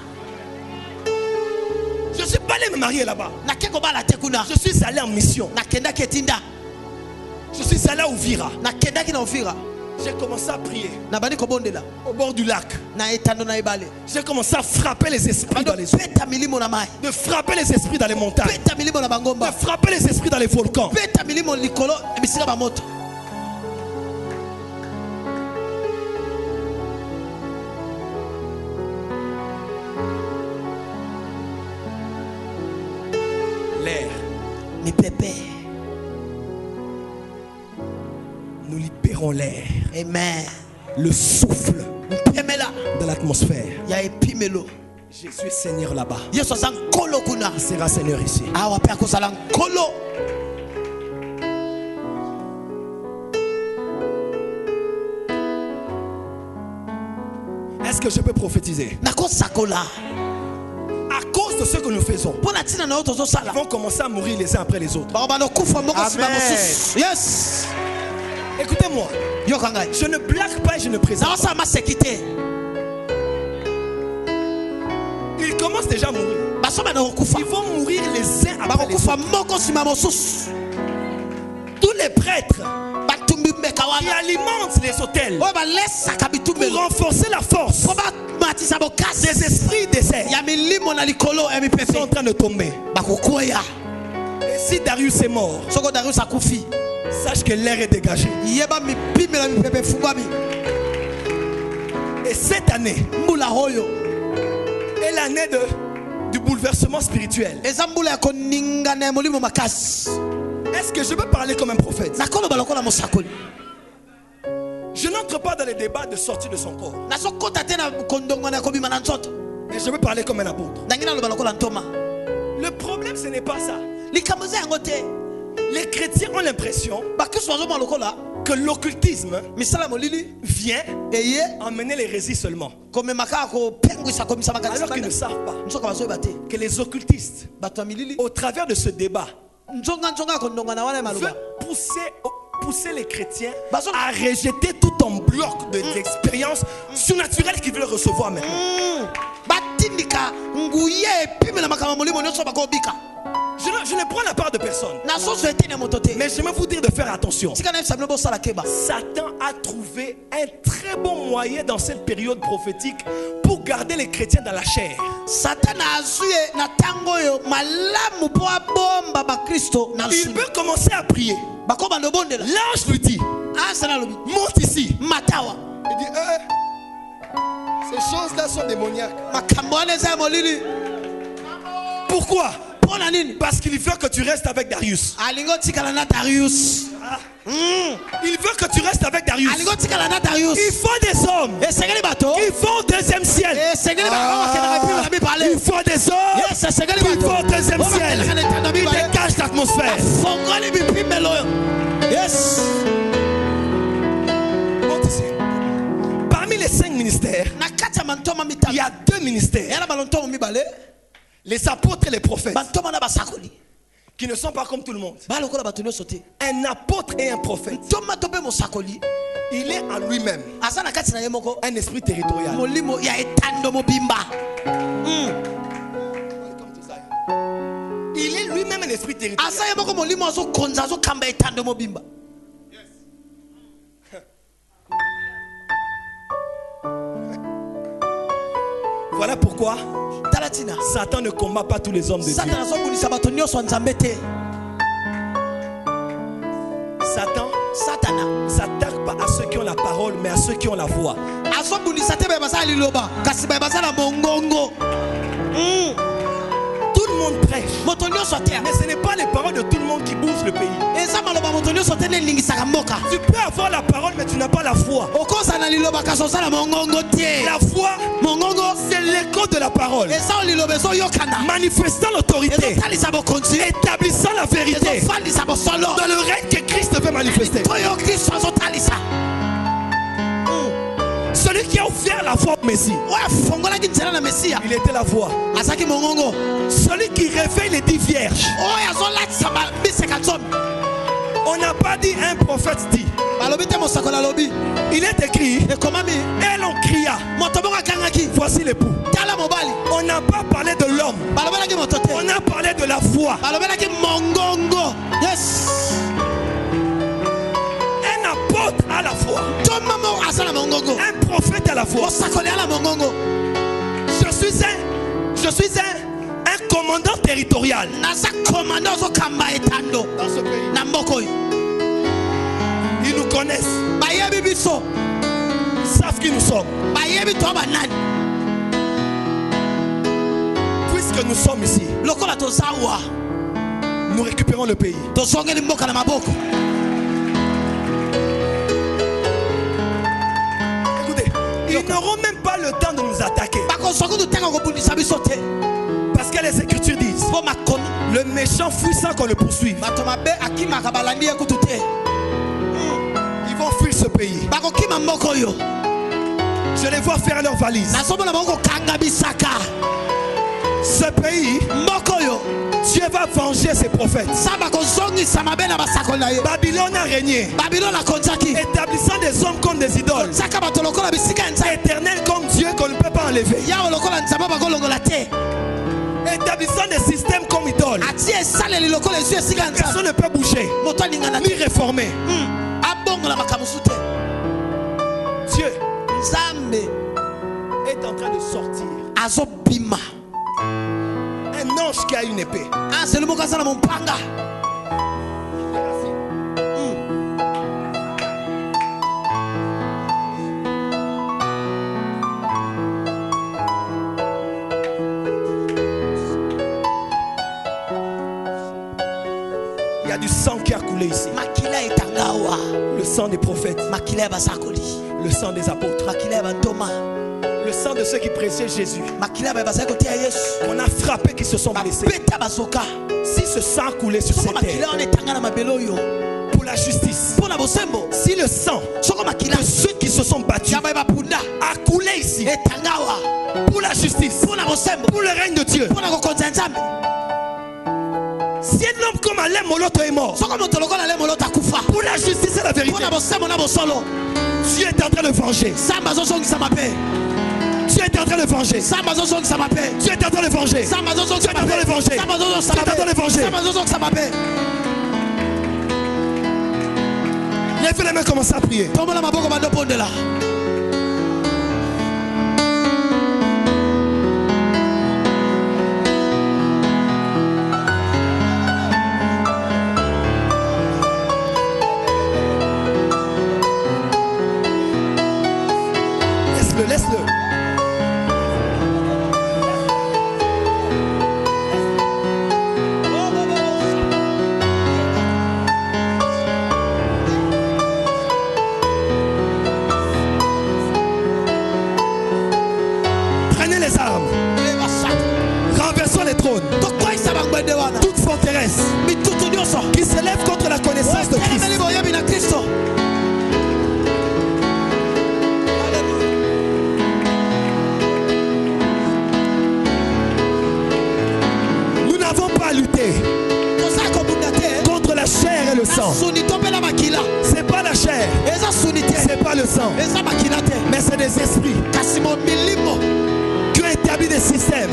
Je ne suis pas allé me marier là-bas. Na keko bala te kuna. Je suis allé en mission. Na kenda ketinda. Je suis allé à Ouvira. Na kenda ki na ofira. J'ai commencé à prier Na bani kobondela. au bord du lac. Na etando na ebale. J'ai commencé à frapper les esprits dans Bando les eaux, peta milimo na mai. de frapper les esprits dans les montagnes, Peta milimo na de bangomba. frapper les esprits dans les volcans. Peta milimo likolo ebisika ba moto. L'air, Ni pepe. nous libérons l'air, Amen. le souffle Pemela. dans l'atmosphère. Ya epimelo. Jésus est Seigneur là-bas. Yesu aza nkolo kuna. Il sera Seigneur ici. Awa pe akozala nkolo. Est-ce que je peux prophétiser? Nakosakola. À cause de ce que nous faisons, Pona tina na oto zo ils sala. vont commencer à mourir les uns après les autres. Ba bano kufa moko sima Amen. mosusu. Yes. Écoutez-moi, Yokanga. je ne blague pas et je ne présente Na pas. osa masekite. Ils commencent déjà à mourir. Basoba na okufa. Ils vont mourir les uns après les Bakokufa autres. moko sima mosusu. Tous les prêtres Batumbi mbeka qui wana. alimentent les hôtels Oyo balesaka pour bitumbelo. renforcer la force Po bamatisa bokasi. des esprits déserts Ya milimo na likolo ya sont en mipepe. train de tomber. Bakokwea. Et si Darius est mort, Soko Darius akufi. sache que l'air est dégagé. Yeba mipimela mipepe fungwami. Et cette année Mbula hoyo. est l'année du bouleversement spirituel. Eza mbula ya koningana ya molimo makasi. Est-ce que je peux parler comme un prophète? Nakolo balokola mosakoli. Je n'entre pas dans les débats de sortie de son corps, Nasokota te na kondongwana ya kobima na nzoto. mais je peux parler comme un apôtre. Ndangina lo balokola ntoma. Le problème, ce n'est pas ça. Likambo eza yango te. Les chrétiens ont l'impression Bakristo bazomona lokola que l'occultisme misala molili vient eye emmener l'hérésie seulement, komemaka kopengwisa komisa alors qu'ils ne makasi. savent pas Nzoka bazoyeba te. que les occultistes, Bato ya milili. au travers de ce débat, Nzonga ya kondongana wana ya veulent maloba. pousser les chrétiens à rejeter tout en bloc d'expériences surnaturelles qu'ils veulent recevoir maintenant. Batindika nguye epimela makambo molimo nyonso bakobika. Je ne prends la part de personne, Na soso etene moto te. mais je vais vous dire de faire attention. Tika na yebisa bino bosala keba. Satan a trouvé un très bon moyen dans cette période prophétique pour pour garder les chrétiens dans la chair. Satan azuye na tango yo malamu po abomba ba Kristo na Il veut commencer à prier. bakoba no bondela L'ange lui dit, asana lobi monte ici. matawa Il dit, ces choses-là sont démoniaques. makambo wana eza ya molili. Pourquoi? Pona nini? Parce qu'il veut que tu restes avec Darius. Alingo tikala na Darius. Il veut que tu restes avec Darius. Alingo tikala na Darius. Il faut des hommes Esengeli bato. qui vont au deuxième ciel. Esengeli bato kena rapi na parler. Il faut des hommes Yes, esengeli qui bato. vont au deuxième ciel. Ils dégagent l'atmosphère. Fongoli bipimelo. Yes. Monte ici. Parmi les 5 ministères, Na kata mantoma il mitano. y a 2 ministères. Yana balontomo mibale. Les apôtres et les prophètes, Bantoma na basakoli. qui ne sont pas comme tout le monde. Balokola bato nyonso te. Un apôtre et un prophète, Toma tope mosakoli. il est en lui-même Asa na kati na ye moko. un esprit territorial. Molimo ya etando mobimba. Il est lui-même un esprit territorial. Asa ye moko molimo azo konza azo kamba etando mobimba. Voilà pourquoi Talatina. Satan ne combat pas tous les hommes de Dieu. Satan azobunisa bato nyonso nzambe te. Satan Satana s'attaque pas à ceux qui ont la parole, mais à ceux qui ont la voix. azobunisa te bayebasa liloba kasi bayebasa na mongongo. Tout le monde prêche, Moto nyonso te. mais ce n'est pas les paroles de tout le monde qui bougent le pays. Eza maloba moto nyonso te nelingisaka mboka. Tu peux avoir la parole, mais tu n'as pas la foi. Okoza na liloba kasi osala mongongo te. La foi, Mongongo c'est l'écho de la parole, eza liloba ezoyokana. manifestant l'autorité, Ezotalisa bokonzi. établissant la vérité Ezofandisa bosolo. dans le règne que Christ veut manifester. Oyo Kristo azotalisa. Celui qui a ouvert la voie au Messie, Oyo afongolaki nzela na Mesia. il était la voie. Azaki mongongo. Celui qui réveille les 10 vierges, Oyo azolatisa biseka nzomi. on n'a pas dit un prophète dit. Balobi te mosakola lobi. Il est écrit, Ekomami. et l'on cria, Moto bongo akangaki. voici l'époux. Tala mobali. On n'a pas parlé de l'homme, Balobelaki moto te. on a parlé de la voix. Balobelaki mongongo. Yes. Un apôtre à la voix, Toma mo asala mongongo. un prophète à la voix. Mosakoli ala mongongo. Je suis un commandant territorial Nasa commando zo kamba etando. dans ce pays. Na mboko oyo. Ils nous connaissent, Bayebi biso. ils savent qui nous sommes. Bayebi to banani. Puisque nous sommes ici, Lokola tozawa. nous récupérons le pays. Tozongeli mboka na maboko. Écoutez, ils n'auront même pas le temps de nous attaquer. Bakosoki tutenga kobundisa biso te. Parce que les Écritures disent, Po makomi. le méchant fuit sans qu'on le poursuive. Bato mabe akimaka balandi ye kutu te. Ils vont fuir ce pays. Bakokima mboko oyo. Je les vois faire leurs valises. Nazomona bango kanga bisaka. Ce pays, Mboko oyo. Dieu va venger ses prophètes. Saba kozongisa mabe na basakoli na ye. Babylone a régné, Babylone akonzaki. établissant des hommes comme des idoles, Saka bato lokola bisika ya nzambe. éternels comme Dieu qu'on ne peut pas enlever, Yawe lokola nzambe bakolongola te. établissant des systèmes comme idoles. Atie esaleli lokola ezwi esika ya nzambe. Personne ne peut bouger, Moto alingana ni te. réformer. Abongola makambo mosusu te. Dieu Nzambe est en train de sortir azobima. un ange qui a une épée. Anzeli moko aza na mompanga. Il y a du sang qui a coulé ici. Makila etangawa. Le sang des prophètes, Makila ya basakoli. le sang des apôtres, Makila ya bantoma. le sang de ceux qui prêchaient Jésus. Makila ya bazali kotia Yesu. On a frappé qui se sont blessés. Bapeta basoka. Si ce sang a coulé sur Soko cette makila terre wana etanga na mabele oyo. pour la justice, Pona bosembo. si le sang Soko makila de ceux qui se sont battus ya bapunda. a coulé ici Etangawa. pour la justice, Pona bosembo. pour le règne de Dieu, Pona kokonza nzambe. si un homme comme Alain Moloto est mort Soko moto lokola le molota kufa. pour la justice et la vérité, Pona bosembo na bosolo. Dieu est en train de venger. Samba zozongisa mabe. Dieu est en train de venger. Samba zozongisa mabe. Dieu est en train de venger. Samba zozongisa Dieu est en train de venger. Samba zozongisa Dieu est en train de venger. Samba zozongisa mabe. Lève les mains, commencez à prier. Tombola maboko bando pondela. Laisse-le, laisse-le. Prenez les armes. Renversons les trônes. Toute forteresse qui s'élève contre la connaissance de Christ. Nous n'avons pas à lutter contre la chair et le sang. C'est pas la chair, c'est pas le sang, mais c'est des esprits qui ont établi des systèmes.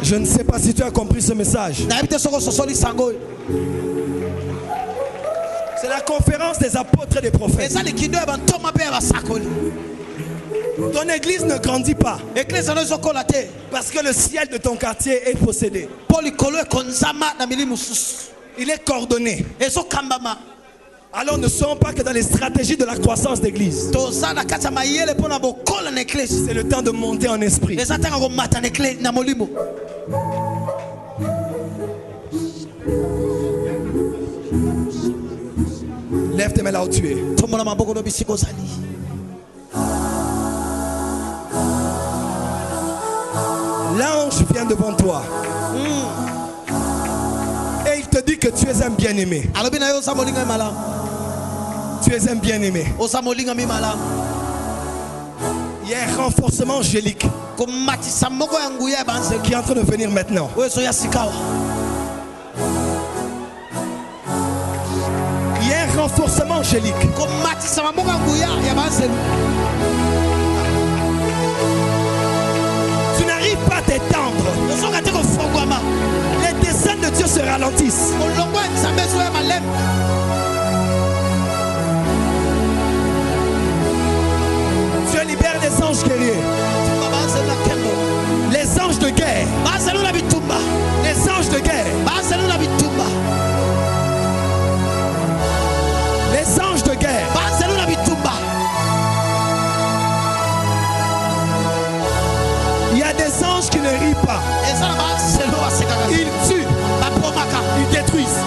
Je ne sais pas si tu as compris ce message. C'est la conférence des apôtres et des prophètes. Ton église ne grandit pas parce que le ciel de ton quartier est possédé. Il est coordonné. Alors ne sommes pas que dans les stratégies de la croissance d'église. C'est le temps de monter en esprit. Lève tes mains là où tu es. L'ange vient devant toi. Et il te dit que tu es un bien-aimé. Tu es un bien-aimé. Il y a un renforcement angélique qui est en train de venir maintenant. Il y a un renforcement angélique. Tu n'arrives pas à t'étendre. Les desseins de Dieu se ralentissent. Dieu libère les anges guerriers. Les anges de guerre. Les anges de guerre. Les anges de guerre. Il y a des anges qui ne rient pas. Ils tuent. Ils détruisent.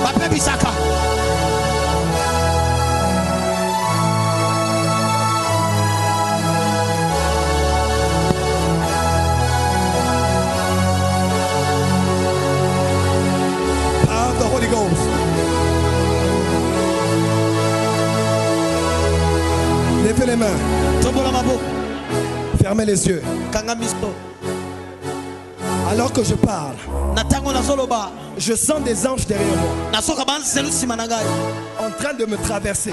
Par the Holy Ghost. Levez les mains. Fermez les yeux. Alors que je parle, je sens des anges derrière moi en train de me traverser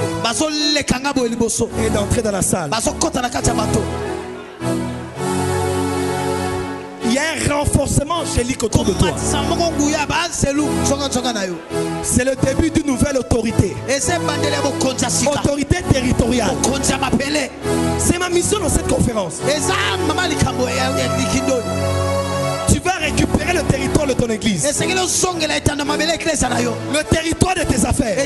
et d'entrer dans la salle. Il y a un renforcement angélique autour de toi. C'est le début d'une nouvelle autorité. Autorité territoriale. C'est ma mission dans cette conférence. Tu vas récupérer le territoire de ton église. Le territoire de tes affaires.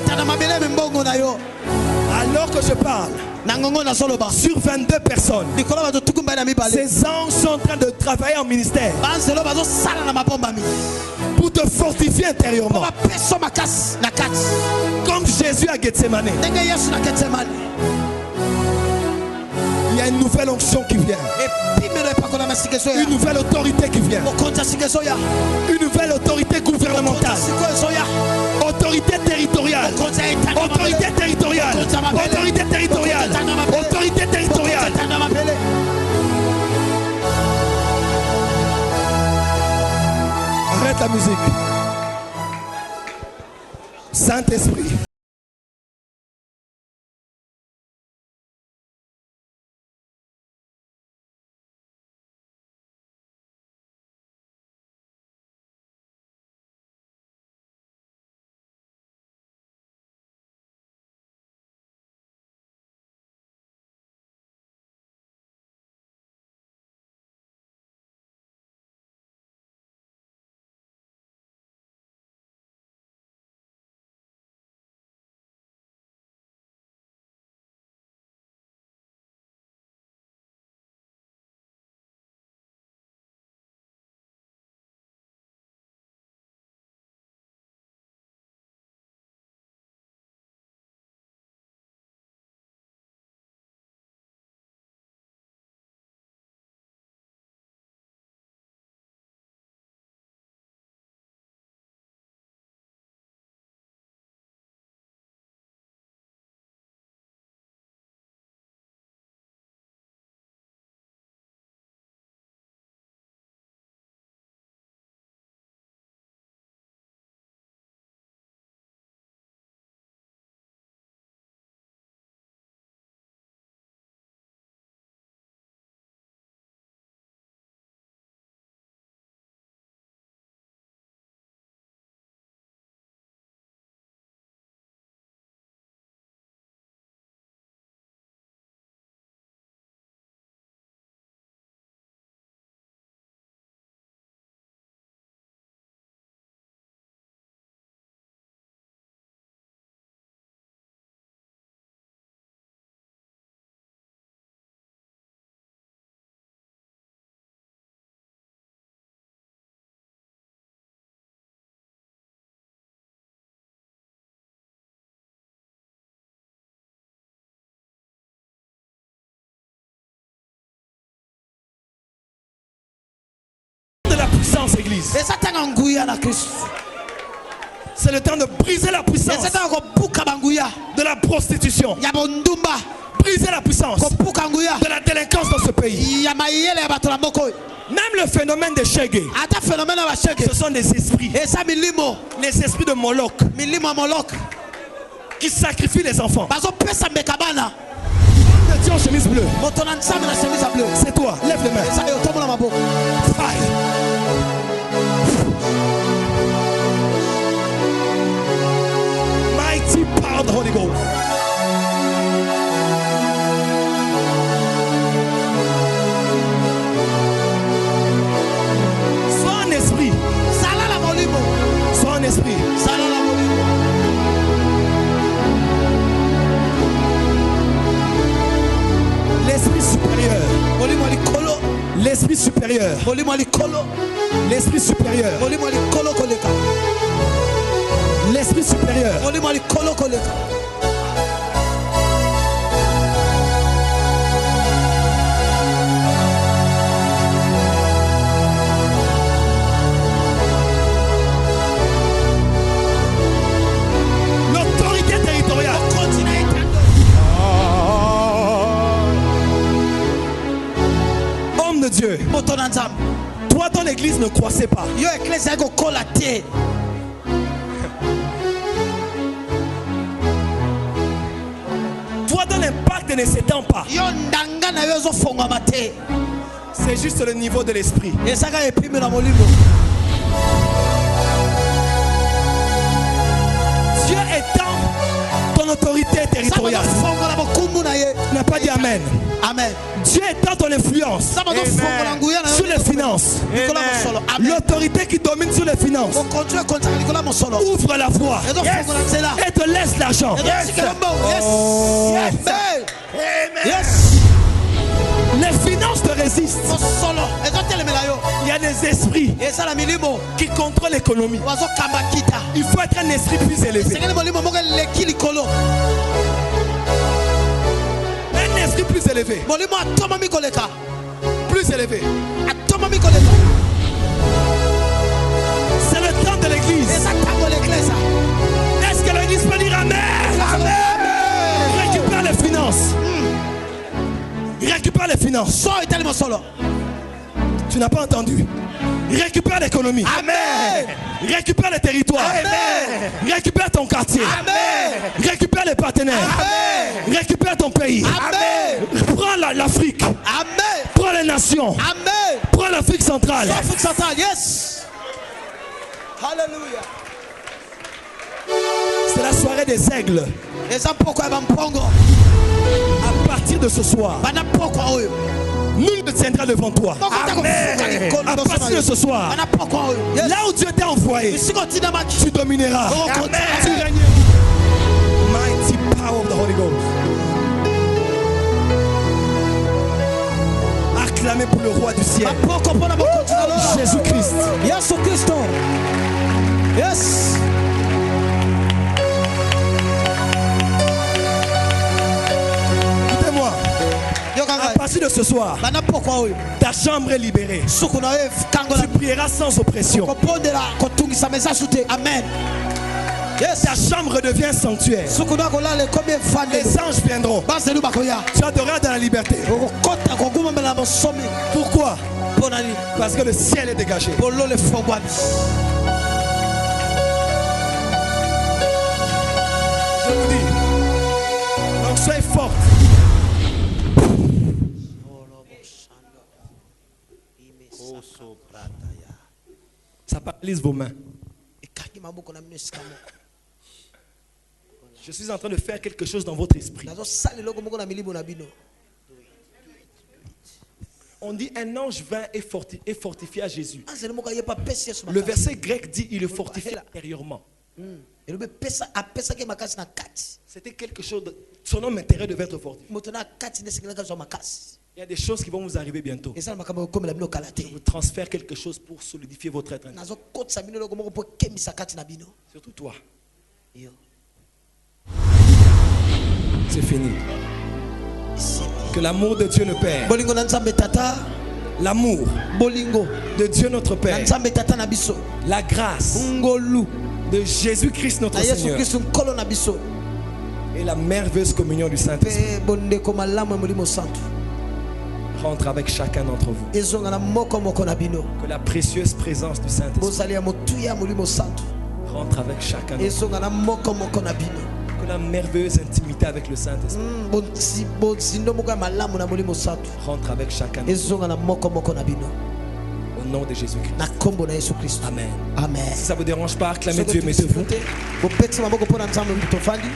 Alors que je parle, sur 22 personnes, ces anges sont en train de travailler en ministère pour te fortifier intérieurement. Comme Jésus à Gethsemane. Il y a une nouvelle onction qui vient. Une nouvelle autorité qui vient. Une nouvelle autorité gouvernementale. Autorité territoriale. Autorité territoriale. Autorité territoriale. Autorité territoriale. Arrête la musique. Saint-Esprit. puissance, église. eza ntango nguya na Kristo. C'est le temps de briser la puissance eza ntango kobuka banguya de la prostitution. ya bondumba, Briser la puissance kobuka nguya de la délinquance dans ce pays. ya mayele ya bato na moko. Même le phénomène de Shege, ata phénomène ya bashege ce sont des esprits. eza milimo, Les esprits de Moloch milimo ya moloko qui sacrifient les enfants. bazopesa mbeka bana. Tu es en chemise bleue. moto na nzambe na chemise ya bleu, C'est toi. Lève les mains. eza yo tombola maboko. Fire. Mighty power of the Holy Ghost. Sois un esprit. Sala la molimo, Sois un esprit. sala la molimo. L'esprit supérieur. Molimo likolo, L'esprit supérieur. molimo likolo, L'esprit supérieur. molimo likolo koleka, L'esprit supérieur. molimo likolo koleka. L'autorité territoriale. Continue etando. Homme de Dieu. Moto na nzambe. Toi, ton église ne croissait pas. Yo eklesi yako kola te. Toi, ton impact ne s'étend pas. Yo ndanga na yo ezofongwama te. C'est juste le niveau de l'esprit. Ezaka epimi na molimo. Dieu étend ton autorité territoriale. Fongola bokumbu na ye. Tu n'as pas dit Amen. Amen. Dieu étend ton influence Sama do fongola nguya na yo. sur les finances. Nikola mosolo. Amen. L'autorité qui domine sur les finances Au contraire, contraire, Nikola mosolo. ouvre la voie Ezo fongola nzela. et te laisse l'argent. Ezo sikela mbongo. Yes. Amen. Amen. Yes. Les finances te résistent. Mosolo. Ezo telemela yo. Il y a des esprits Eza la milimo. qui contrôlent l'économie. Wazo kamba kita. Il faut être un esprit plus élevé. Sengeli molimo moko leki likolo. Un esprit plus élevé. Molimo atoma mikoleka. Plus élevé. Atoma mikoleka. C'est le temps de l'église. Eza tango l'église. Est-ce que l'église peut dire Amen? Amen. Récupère les finances. Récupère les finances. So itali mosolo. Tu n'as pas entendu. Récupère l'économie. Amen. Récupère les territoires. Amen. Récupère ton quartier. Amen. Récupère les partenaires. Amen. Récupère ton pays. Amen. Prends l'Afrique. Amen. Prends les nations. Amen. Prends l'Afrique centrale. Afrique centrale. Yes. Hallelujah. C'est la soirée des aigles. Eza poko ya bampongo. À partir de ce soir, Bana poko oyo. nul ne tiendra devant toi. Amen. À partir de ce soir, Bana poko oyo. Yes. là où Dieu t'a envoyé, Bisiko tina maki. tu domineras. Amen. Tu régneras. Mighty power of the Holy Ghost. Acclamez pour le roi du ciel, Poko pona mokonzi na lo. Jésus-Christ. Yesu Kristo. Yes. Écoutez-moi, Yo à kanga. partir de ce soir, Bana poko oyo. ta chambre est libérée. Suku na yo kangola. Tu prieras sans oppression. Kopondela kotungisa meza sute. Amen. Yes. Ta chambre devient sanctuaire. Suku na kolala comme fande. Les anges viendront. Baselu bakoya. Tu adoreras dans la liberté. Okokota kogumamela mosomi. Pourquoi? Pona nini? Parce que le ciel est dégagé. Bolole fongwami. Je vous dis. Donc soyez forts. Ça paralyse vos mains. Ekangi maboko na mino esika moko. Je suis en train de faire quelque chose dans votre esprit. Nazosala eloko moko na milibo na bino. On dit un ange vint et fortifié à Jésus. Anzeli moko ayepa pesi Yesu Le makasi. verset grec dit il le fortifie intérieurement. Elobi pesa apesaki makasi na kati. C'était quelque chose de... Son homme intérieur devait être fortifié. Moto na kati nde sekelaka zwa makasi. Il y a des choses qui vont vous arriver bientôt. Ezala makambo ekomela bino kala te. Je vous transfère quelque chose pour solidifier votre être intérieur. Nazokotisa bino eloko moko mpo ekemisa kati na bino. Surtout toi. Yo. C'est fini. Que l'amour de Dieu le Père, Bolingo na Nzambe tata. l'amour bolingo de Dieu notre na Père, nzambe tata na biso la grâce ngolu de Jésus-Christ notre na yesu Seigneur kristo nkolo na biso et la merveilleuse communion du Saint-Esprit mpe bondeko malamu ya molimo santu rentre avec chacun d'entre vous. ezonga na moko moko na bino Que la précieuse présence du Saint-Esprit bozali ya motuya ya molimo santu rentre avec chacun d'entre vous. ezonga na moko moko na bino Que la merveilleuse intimité avec le Saint-Esprit bozindo moko ya malamu na molimo santu rentre avec chacun d'entre ezonga na moko moko na bino vous. Au nom de Jésus-Christ. na nkombo na yesu kristo Amen. amen Si ça ne vous dérange pas, acclamez Soki Dieu, mettez-vous. bopekisa maboko mpo na nzambe moto ofandi